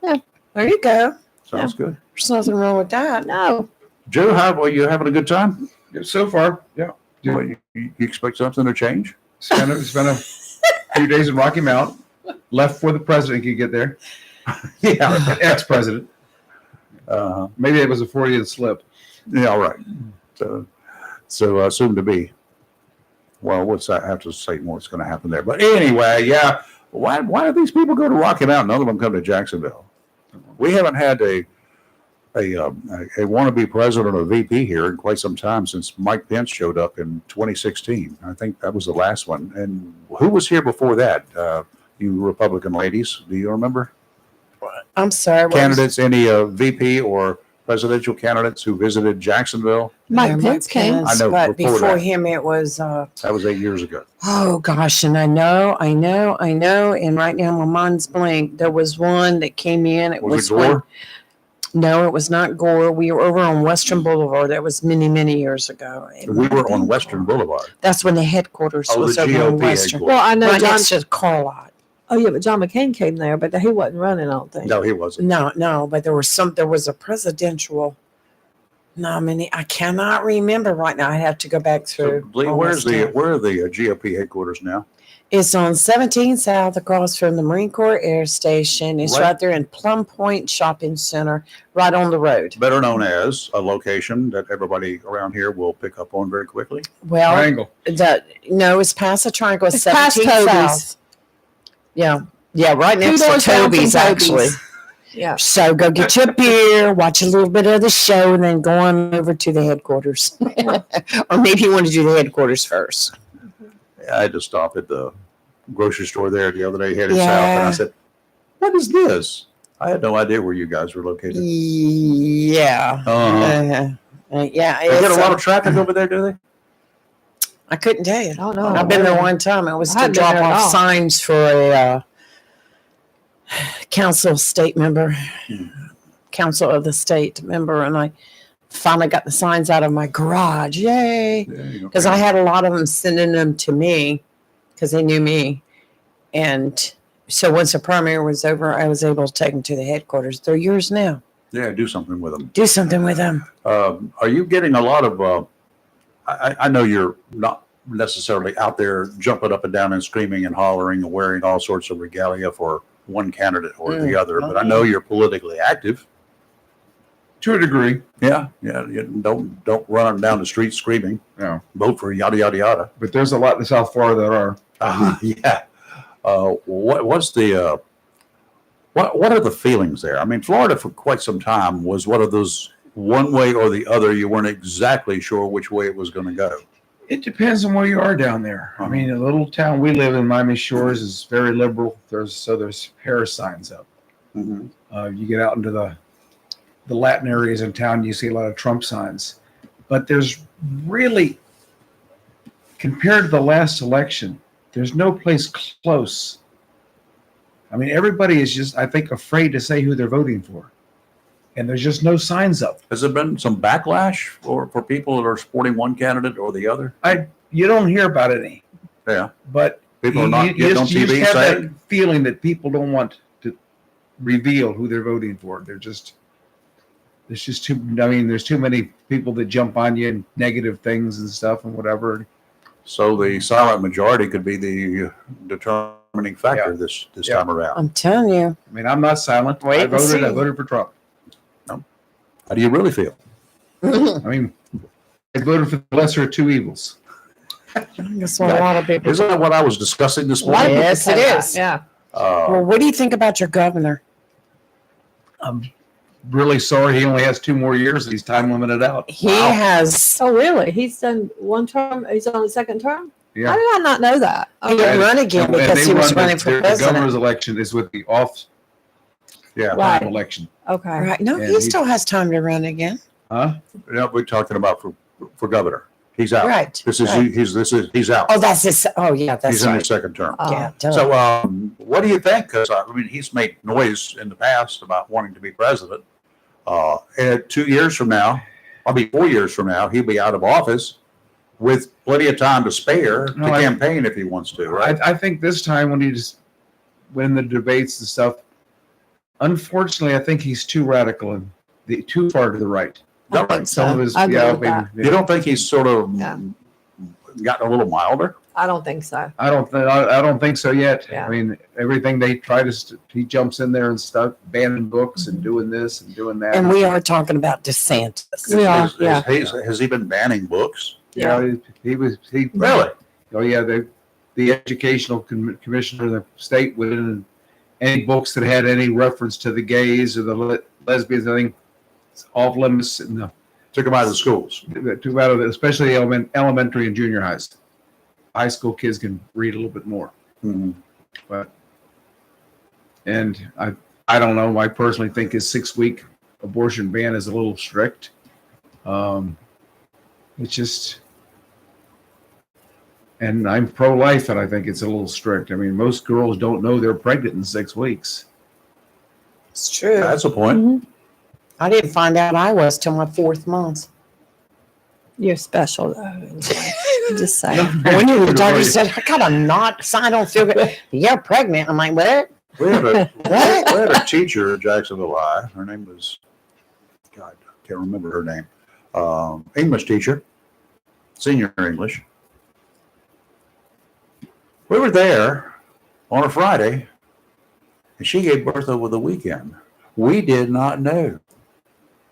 There you go. Sounds good. There's nothing wrong with that. No. Drew, how are you having a good time? Yeah, so far, yeah. Yeah. Well, you expect something to change? Spent a few days in Rocky Mount. Left before the president could get there. Yeah. Ex-president. Uh, Maybe it was a 40th slip. yeah, all right. So soon to be. Well, what's that? I have to say more. What's going to happen there? But anyway, yeah. Why do these people go to Rocky Mount? None of them come to Jacksonville. We haven't had a wannabe president or VP here in quite some time since Mike Pence showed up in 2016. I think that was the last one. And who was here before that? You Republican ladies, do you remember? I'm sorry. what was- Candidates, any VP or presidential candidates who visited Jacksonville? Mike No, Pence came. I know, But before before that. him, it was, That was 8 years ago. oh gosh, and I know. And right now my mind's blank. There was one that came in. It Was was it when- Gore? No, it was not Gore. We were over on Western Boulevard. That was many, many years ago. We were on Western Boulevard. That's when the headquarters Oh, was the over on GOP Western. headquarters. Well, I know Right John. next to the car lot. Oh, yeah, but John McCain came there, but he wasn't running, I don't think. No, he wasn't. No, but there was a presidential nominee. I cannot remember right now. I have to go back So, through. Lee, all where this are stuff. the GOP headquarters now? It's on 17 South across from the Marine Corps Air Station. It's Right. right there in Plum Point Shopping Center, right on the road. Better known as a location that everybody around here will pick up on very quickly. Well, Triangle. no, it's past the triangle. It's It's past 17 Toby's. South. Yeah, right Two next to doors down from Toby's, actually. Yeah. So go get you a beer, watch a little bit of the show, and then go on over to the headquarters. Or maybe you want to do the headquarters first. I had to stop at the grocery store there the other day, headed south, Yeah. and I said, "What is this?" I had no idea where you guys were located. Yeah. Yeah. They get a it's, lot of traffic over there, do they? I couldn't tell you. Oh, no. I've been there one time. It was I to hadn't been drop there at off all. signs for a council state member, council of the state member, and I finally got the signs out of my garage. Yay! Because I had a lot of them sending them to me because they knew me, and so once the primary was over, I was able to take them to the headquarters. They're yours now. Yeah, do something with them. Do something with them. Are you getting a lot of? I know you're not necessarily out there jumping up and down and screaming and hollering and wearing all sorts of regalia for one candidate or the other, but I know you're politically active. To a degree. Yeah. You don't run down the street screaming, No. vote for yada yada yada. But there's a lot in the South Florida that are. Yeah. What's the what are the feelings there? I mean, Florida for quite some time was one of those one way or the other. You weren't exactly sure which way it was going to go. It depends on where you are down there. I mean, a little town we live in, Miami Shores, is very liberal. There's Harris signs up. You get out into the Latin areas in town, you see a lot of Trump signs. But there's really, compared to the last election, there's no place close. I mean, everybody is just, I think, afraid to say who they're voting for. and there's just no signs up. Has there been some backlash for people that are supporting one candidate or the other? You don't hear about any, Yeah. but People are you not getting on just TV have saying, that feeling that people don't want to reveal who they're voting for. There's just too. I mean, there's too many people that jump on you and negative things and stuff and whatever. so the silent majority could be the determining factor this Yeah. time around. I'm telling you. I mean, I'm not silent. Wait I and voted. I see. voted for Trump. How do you really feel? I mean, I voted for the lesser of two evils. That's what a lot of people. Isn't that what I was discussing this A lot of morning? people Yes, say it that, is. Yeah. Well, what do you think about your governor? I'm really sorry. He only has 2 more years. He's time limited out. He has. Oh, really? He's done one term. He's on his second term. How Yeah. did I not know that? He Okay. didn't run again And because they he was run running for the governor's president. election is with the off Yeah. Right. election. Okay. Right. No, And he he- still has time to run again. Huh? Yeah, we're talking about for governor. He's out. Right. This is right. he's out. Oh, that's his. Oh, yeah, that's He's in his right. second term. Yeah. duh. So, what do you think? Because I mean, he's made noise in the past about wanting to be president. And 2 years from now, 4 years from now, he'll be out of office with plenty of time to spare to No, I- campaign if he wants to, right? I think this time when he just win the debates and stuff, unfortunately, I think he's too radical and too far to the right. I think Some of so. his, I agree yeah, with that. maybe- You don't think he's sort of Yeah. gotten a little milder? I don't think so. I don't think so yet. Yeah. I mean, everything they try to, he jumps in there and stuff, banning books and doing this and doing that. And we are talking about DeSantis. We are, Is- yeah. Has he been banning books? Yeah, he Really? Oh yeah, the educational commissioner of the state went in and any books that had any reference to the gays or the lesbians, I think, it's off limits in the Took him out of the schools. too bad of it, especially elementary and junior highs. High school kids can read a little bit more, Mhm. and I don't know. I personally think his 6-week abortion ban is a little strict. It's just, and I'm pro-life, and I think it's a little strict. I mean, most girls don't know they're pregnant in 6 weeks. It's true. That's a point. Mhm. I didn't find out I was till my 4th month. You're special, though. I'm just saying. When the doctor said, I got a knot, so I don't feel good. You're pregnant. I'm like, what? We had a What? we had a teacher at Jacksonville High. Her name was, God, I can't remember her name. English teacher, senior English. We were there on a Friday, and she gave birth over the weekend. We did not know.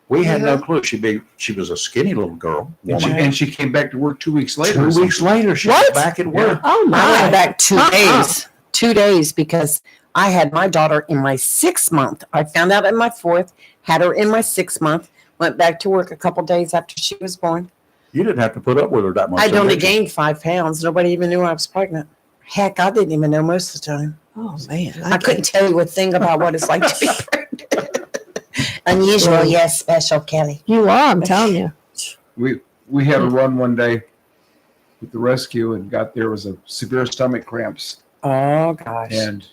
We had no clue. She was a skinny little girl. And she, Woman. and she came back to work 2 weeks later. or 2 weeks something. later, she What? was back at work. Oh, I my. went back 2 Uh-uh. days. 2 days because I had my daughter in my 6th month. I found out in my 4th, had her in my 6th month, went back to work a couple days after she was born. You didn't have to put up with her that much. I'd only did you? gained 5 pounds. Nobody even knew I was pregnant. Heck, I didn't even know most of the time. Oh, man. I couldn't tell you a thing about what it's like to be pregnant. Unusual, yes, special, Kelly. You are, I'm telling you. We had a run one day with the rescue and got there was a severe stomach cramps Oh, gosh. and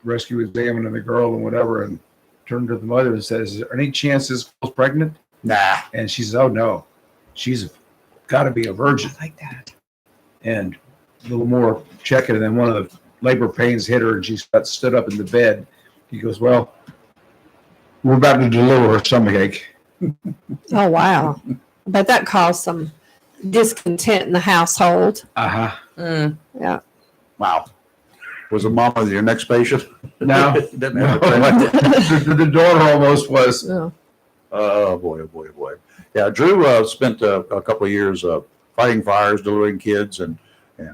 rescue was examining the girl and whatever and turned to the mother and says, "Is there any chance this girl's pregnant?" Nah. And she says, "Oh no, she's got to be a virgin." I like that. And a little more checking, and then one of the labor pains hit her and she stood up in the bed. He goes, "Well, we're about to deliver her stomachache." Oh, wow. But that caused some discontent in the household. Uh-huh. Mm. Yeah. Wow. Was the mama your next patient? No. Didn't have a pregnant. The daughter almost was. Yeah. Oh boy, oh boy, oh boy. Yeah, Drew spent a couple of years fighting fires, delivering kids, and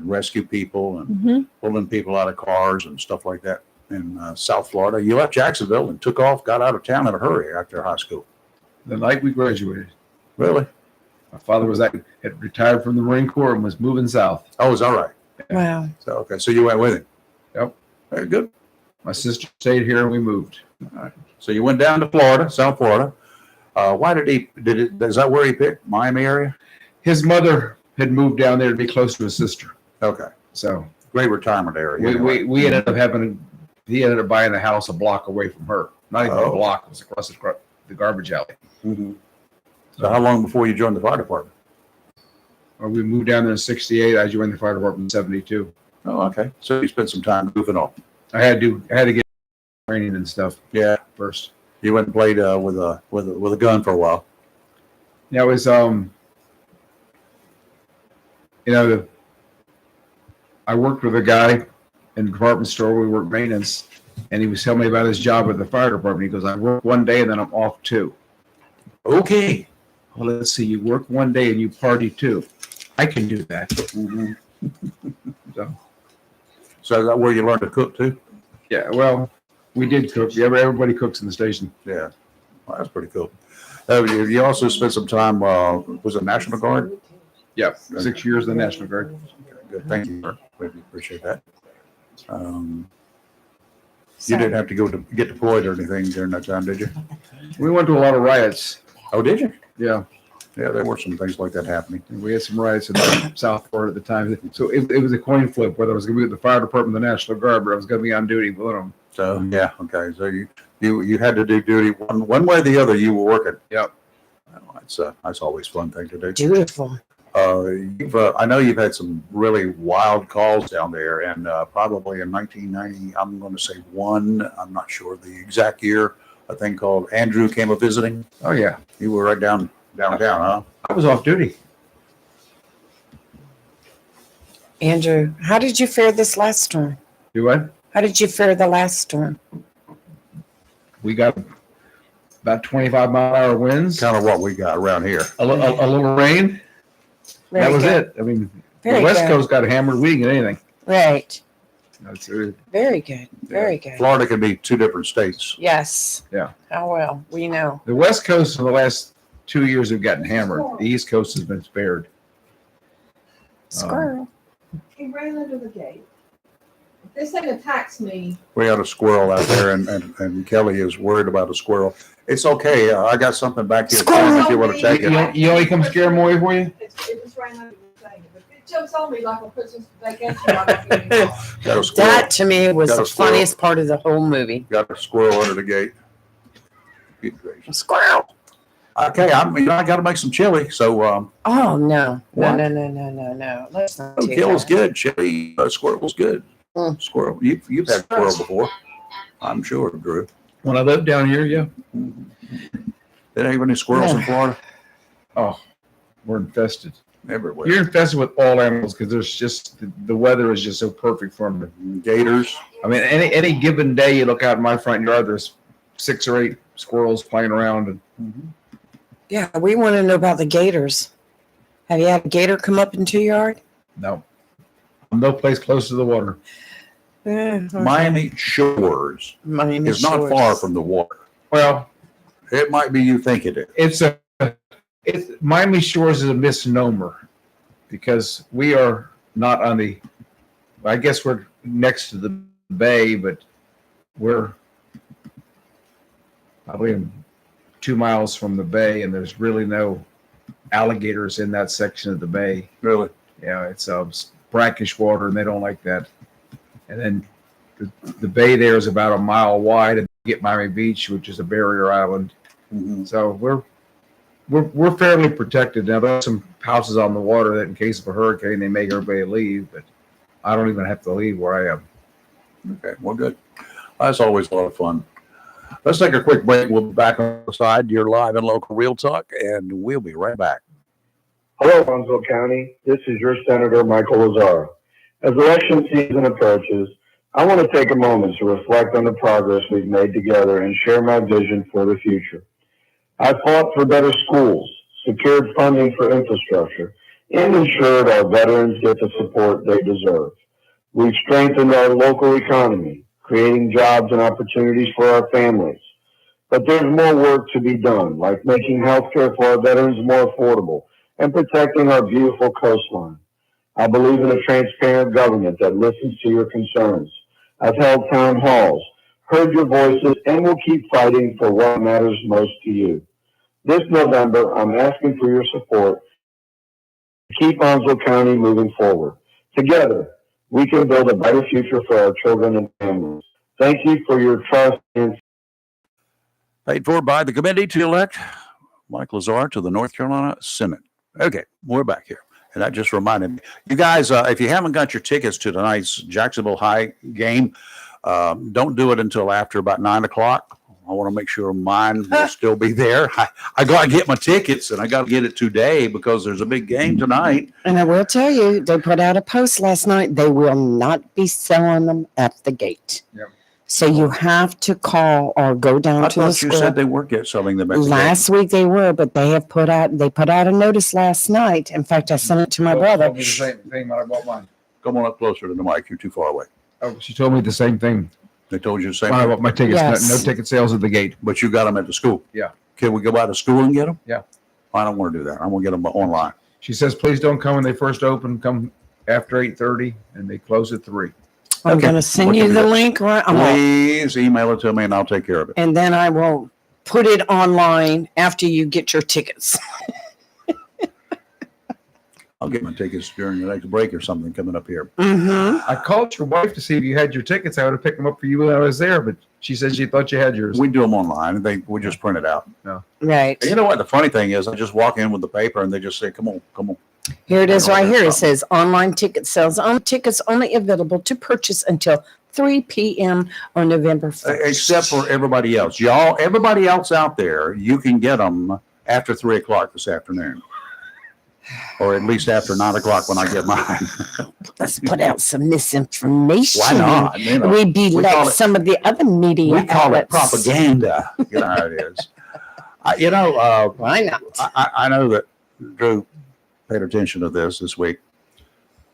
rescue people and Mhm. pulling people out of cars and stuff like that in South Florida. You left Jacksonville and took off, got out of town in a hurry after high school. The night we graduated, Really? my father had retired from the Marine Corps and was moving south. Oh, is that right? Wow. So okay, so you went with him. Yep. Very good. My sister stayed here and we moved. So you went down to Florida, South Florida. Why is that where he picked? Miami area? His mother had moved down there to be close to his sister. Okay. So Great retirement area. we ended up he ended up buying a house a block away from her. Not even a Oh. block, it was across the the garbage alley. Mm-hmm. So how long before you joined the fire department? Or we moved down there in '68. I joined the fire department in '72. Oh, okay. So you spent some time goofing off. I had to get training and stuff Yeah. first. You went and played with a gun for a while. Yeah, it was I worked with a guy in the department store. We worked maintenance, and he was telling me about his job at the fire department. He goes, "I work one day and then I'm off too." Okay. Well, let's see. You work one day and you party too. I can do that. Mm-hmm. So is that where you learned to cook too? yeah, well, we did cook. Yeah, everybody cooks in the station. Yeah. Well, that's pretty cool. You also spent some time, was it National Guard? Yeah, 6 years in the National Guard. Good. Thank you, sir. We appreciate that. You didn't have to go to get deployed or anything during that time, did you? We went to a lot of riots. Oh, did you? Yeah, Yeah, there were some things like that happening. we had some riots in South Florida at the time. So it was a coin flip whether I was going to be with the fire department or the National Guard, but I was going to be on duty with them. So yeah, okay. So you had to do duty one way or the other. You were working. Yep. Well, that's always a fun thing to do. Beautiful. I know you've had some really wild calls down there, and probably in 1990, I'm going to say one. I'm not sure the exact year. A thing called Andrew came a visiting. Oh yeah, You were right downtown, huh? I was off duty. Andrew, how did you fare this last storm? Do what? How did you fare the last storm? We got about 25-mile-an-hour winds. Kind of what we got around here. A little rain. Very That was good. it. I mean, Very the West good. Coast got hammered. We didn't get anything. Right. That's Very good. Very good. Florida can be two different states. Yes. Yeah. How well. We know. the West Coast for the last 2 years have gotten hammered. The East Coast has been spared. Squirrel. He ran under the gate. If this thing attacks me, We had a squirrel out there, and Kelly is worried about a squirrel. It's okay. I got something back here if you want to take it. You only come scare them away for you? it just ran under the thing. If it jumps on me like on Christmas vacation, I'm not getting off. Got a squirrel. That to me was Got a the squirrel. funniest part of the whole movie. Got a squirrel under the gate. Good gracious. Squirrel. Okay, I got to make some chili. So, Oh no. What? No. Let's not do kill's that. good. Chili, squirrel's good. Mm. Squirrel. You've had squirrel before, I'm sure, Drew. When I lived down here, yeah. There ain't any squirrels in Florida Oh, we're infested. everywhere. You're infested with all animals because there's just the weather is just so perfect for them. Gators. I mean, any given day you look out in my front yard, there's 6 or 8 squirrels playing around. And Yeah, we want to know about the gators. Have you had a gator come up into your yard? no place close to the water. Miami Shores Miami is not Shores. far from the water. Well, It might be you think it is. it's Miami Shores is a misnomer because we are not on the. I guess we're next to the bay, but we're probably 2 miles from the bay, and there's really no alligators in that section of the bay. Really? Yeah, it's brackish water, and they don't like that. And then the bay there is about a mile wide, and you get Miami Beach, which is a barrier island. Mm-hmm. So we're fairly protected. Now there's some houses on the water that, in case of a hurricane, they make everybody leave, but I don't even have to leave where I am. Okay, well, good. That's always a lot of fun. Let's take a quick break. We'll be back on the side. You're live in Local Real Talk, and we'll be right back. Hello, Bronzeville County. This is your Senator, Michael Lazaro. As election season approaches, I want to take a moment to reflect on the progress we've made together and share my vision for the future. I fought for better schools, secured funding for infrastructure, and ensured our veterans get the support they deserve. We've strengthened our local economy, creating jobs and opportunities for our families. But there's more work to be done, like making healthcare for our veterans more affordable and protecting our beautiful coastline. I believe in a transparent government that listens to your concerns. I've held town halls, heard your voices, and will keep fighting for what matters most to you. This November, I'm asking for your support to keep Onslow County moving forward. Together, we can build a better future for our children and families. Thank you for your trust and Paid for by the committee to elect Mike Lazar to the North Carolina Senate. Okay, we're back here. And that just reminded me. You guys, if you haven't got your tickets to tonight's Jacksonville High game, don't do it until after about 9 o'clock. I want to make sure mine will still be there. I got to get my tickets, and I got to get it today because there's a big game tonight. And I will tell you, they put out a post last night. They will not be selling them at the gate. Yep. So you have to call or go down I to the thought you school. said they weren't selling them at the game. Last week they were, but they put out a notice last night. In fact, I sent it to my brother. Told me the same thing when I bought mine. Come on up closer to the mic. You're too far away. Oh, she told me the same thing They told you the same when I thing, bought my tickets. Yes. No ticket sales at the gate. but you got them at the school. Yeah. Can we go by the school and get them? Yeah. I don't want to do that. I want to get them online. She says, please don't come when they first open. Come after 8:30, and they close at 3. I'm Okay. going to send What you can we the do? link, Please email it to me and I'll take care of it. and then I will put it online after you get your tickets. I'll get my tickets during the next break or something coming up here. Mm-hmm. I called your wife to see if you had your tickets. I would have picked them up for you when I was there, but she said she thought you had yours. We do them online. We just print it out. Right. And you know what? The funny thing is I just walk in with the paper and they just say, come on, come on. Here it is I right know here. It there's says online ticket sales. Tickets only available to purchase until 3 p.m. on November 1st. Except for everybody else. Y'all, everybody else out there, you can get them after 3 o'clock this afternoon. Or at least after 9 o'clock when I get mine. Let's put out some misinformation. Why not? You know, We'd be we like call it- some of the other media we call it outlets. propaganda. You know how it is. Why not? I know that Drew paid attention to this week.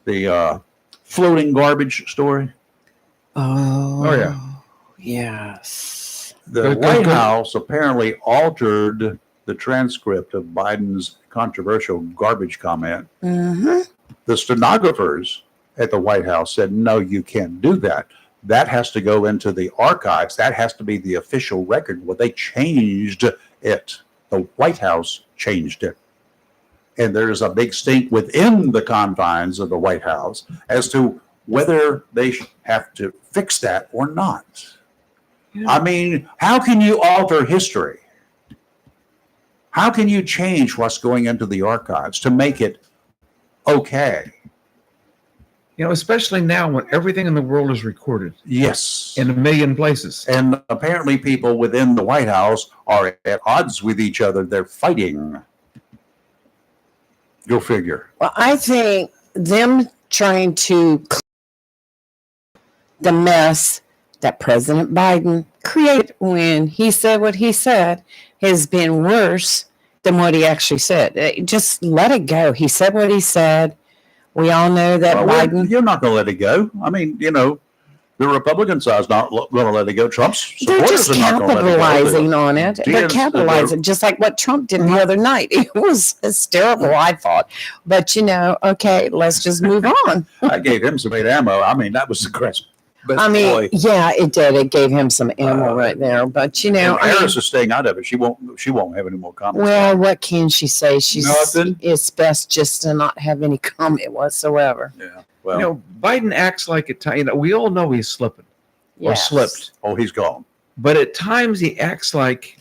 The floating garbage story. Oh, yeah. Yes. The Good, good, White good. House apparently altered the transcript of Biden's controversial garbage comment. Mm-hmm. The stenographers at the White House said, no, you can't do that. That has to go into the archives. That has to be the official record. Well, they changed it. The White House changed it. And there's a big stink within the confines of the White House as to whether they have to fix that or not. Yeah. I mean, how can you alter history? How can you change what's going into the archives to make it okay? You know, especially now when everything in the world is recorded Yes. in a million places. And apparently people within the White House are at odds with each other. They're fighting. Go figure. Well, I think them trying to clean the mess that President Biden created when he said what he said has been worse than what he actually said. Just let it go. He said what he said. We all know that Well, Biden. you're not going to let it go. I mean, you know, the Republican side's not going to let it go. Trump's They're supporters just are not going to let it go. capitalizing on it. They're DNC capitalizing, just like what Trump did the other night. It was hysterical, I thought. But, you know, okay, let's just move on. I gave him some bait ammo. I mean, that was aggressive. But I mean, boy, yeah, it did. It gave him some ammo right there. But, you know, I mean, Harris is staying out of it. She won't have any more comments. well, what can she say? She's Nothing. It's best just to not have any comment whatsoever. Yeah. Well, You know, Biden acts like it. You know, we all know he's slipping or Yes. slipped, oh, he's gone. but at times he acts like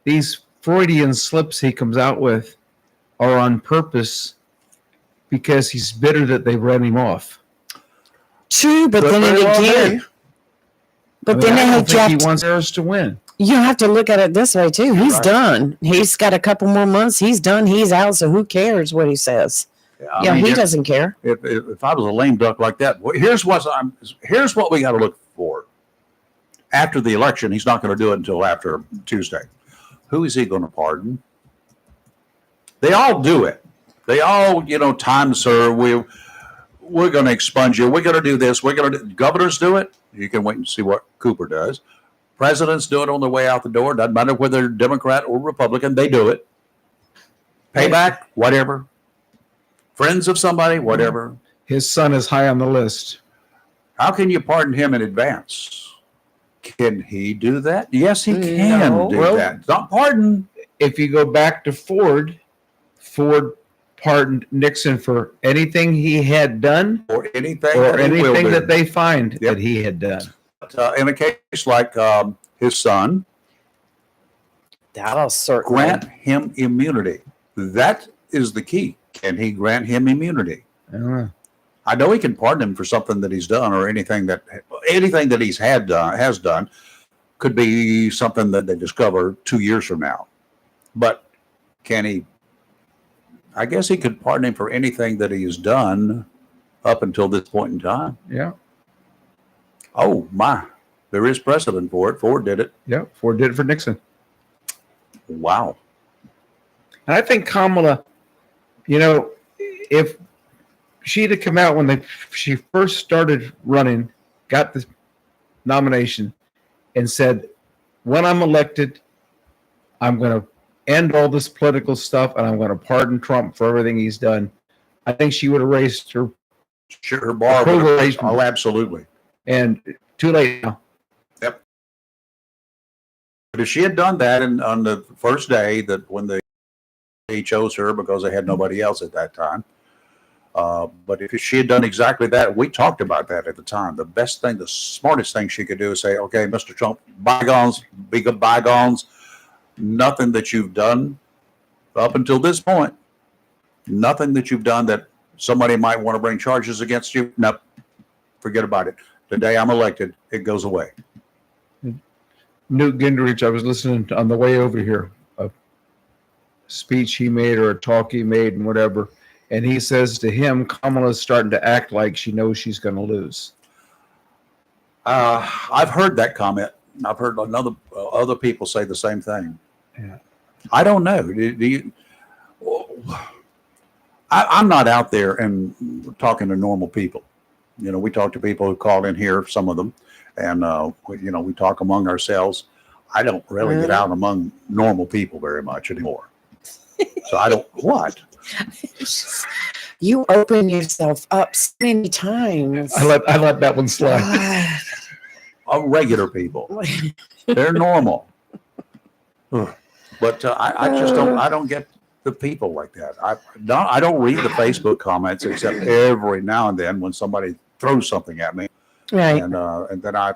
these Freudian slips he comes out with are on purpose because he's bitter that they ran him off. True, but Could then very well again, be. but I mean, then I they don't have think Jeff. he wants Harris to win. You have to look at it this way too. He's Right. done. He's got a couple more months. He's done. He's out. So who cares what he says? I mean, He if- doesn't care. If I was a lame duck like that, here's what we got to look for. After the election, he's not going to do it until after Tuesday. Who is he going to pardon? They all do it. They all, time serve. We're going to expunge you. We're going to do this. Governors do it. You can wait and see what Cooper does. Presidents do it on their way out the door. Doesn't matter whether they're Democrat or Republican. They do it. Payback, whatever. Friends of somebody, whatever. His son is high on the list. How can you pardon him in advance? Can he do that? Yes, he can No. do Well- that. Not pardon. If you go back to Ford pardoned Nixon for anything he had done Or anything, or that he will anything do. that they find Yep. that he had done. In a case like his son, That'll certainly Grant him immunity. That is the key. Can he grant him immunity? I don't know. I know he can pardon him for something that he's done or anything that he's has done could be something that they discover 2 years from now. But can he? I guess he could pardon him for anything that he has done up until this point in time. Yeah. Oh my, there is precedent for it. Ford did it. Yeah. Ford did it for Nixon. Wow. And I think Kamala, you know, if she'd have come out when she first started running, got the nomination, and said, when I'm elected, I'm going to end all this political stuff and I'm going to pardon Trump for everything he's done, I think she would have raised her. Sure, her bar. Oh, absolutely. And too late now. Yep. But if she had done that on the first day that when he chose her because they had nobody else at that time. But if she had done exactly that, we talked about that at the time. The best thing, the smartest thing she could do is say, okay, Mr. Trump, bygones, be good bygones. Nothing that you've done up until this point, nothing that you've done that somebody might want to bring charges against you. Nope. Forget about it. The day I'm elected, it goes away. Newt Gingrich, I was listening on the way over here, a speech he made or a talk he made and whatever. And he says to him, Kamala's starting to act like she knows she's going to lose. I've heard that comment. I've heard other people say the same thing. Yeah. I don't know. Do you? I'm not out there and talking to normal people. You know, we talk to people who call in here, some of them, and we talk among ourselves. I don't really get out among normal people very much anymore. So I don't. What? You open yourself up so many times. I let that one slide. Regular people. They're normal. But I just don't. I don't get the people like that. I don't read the Facebook comments except every now and then when somebody throws something at me, Right. and then I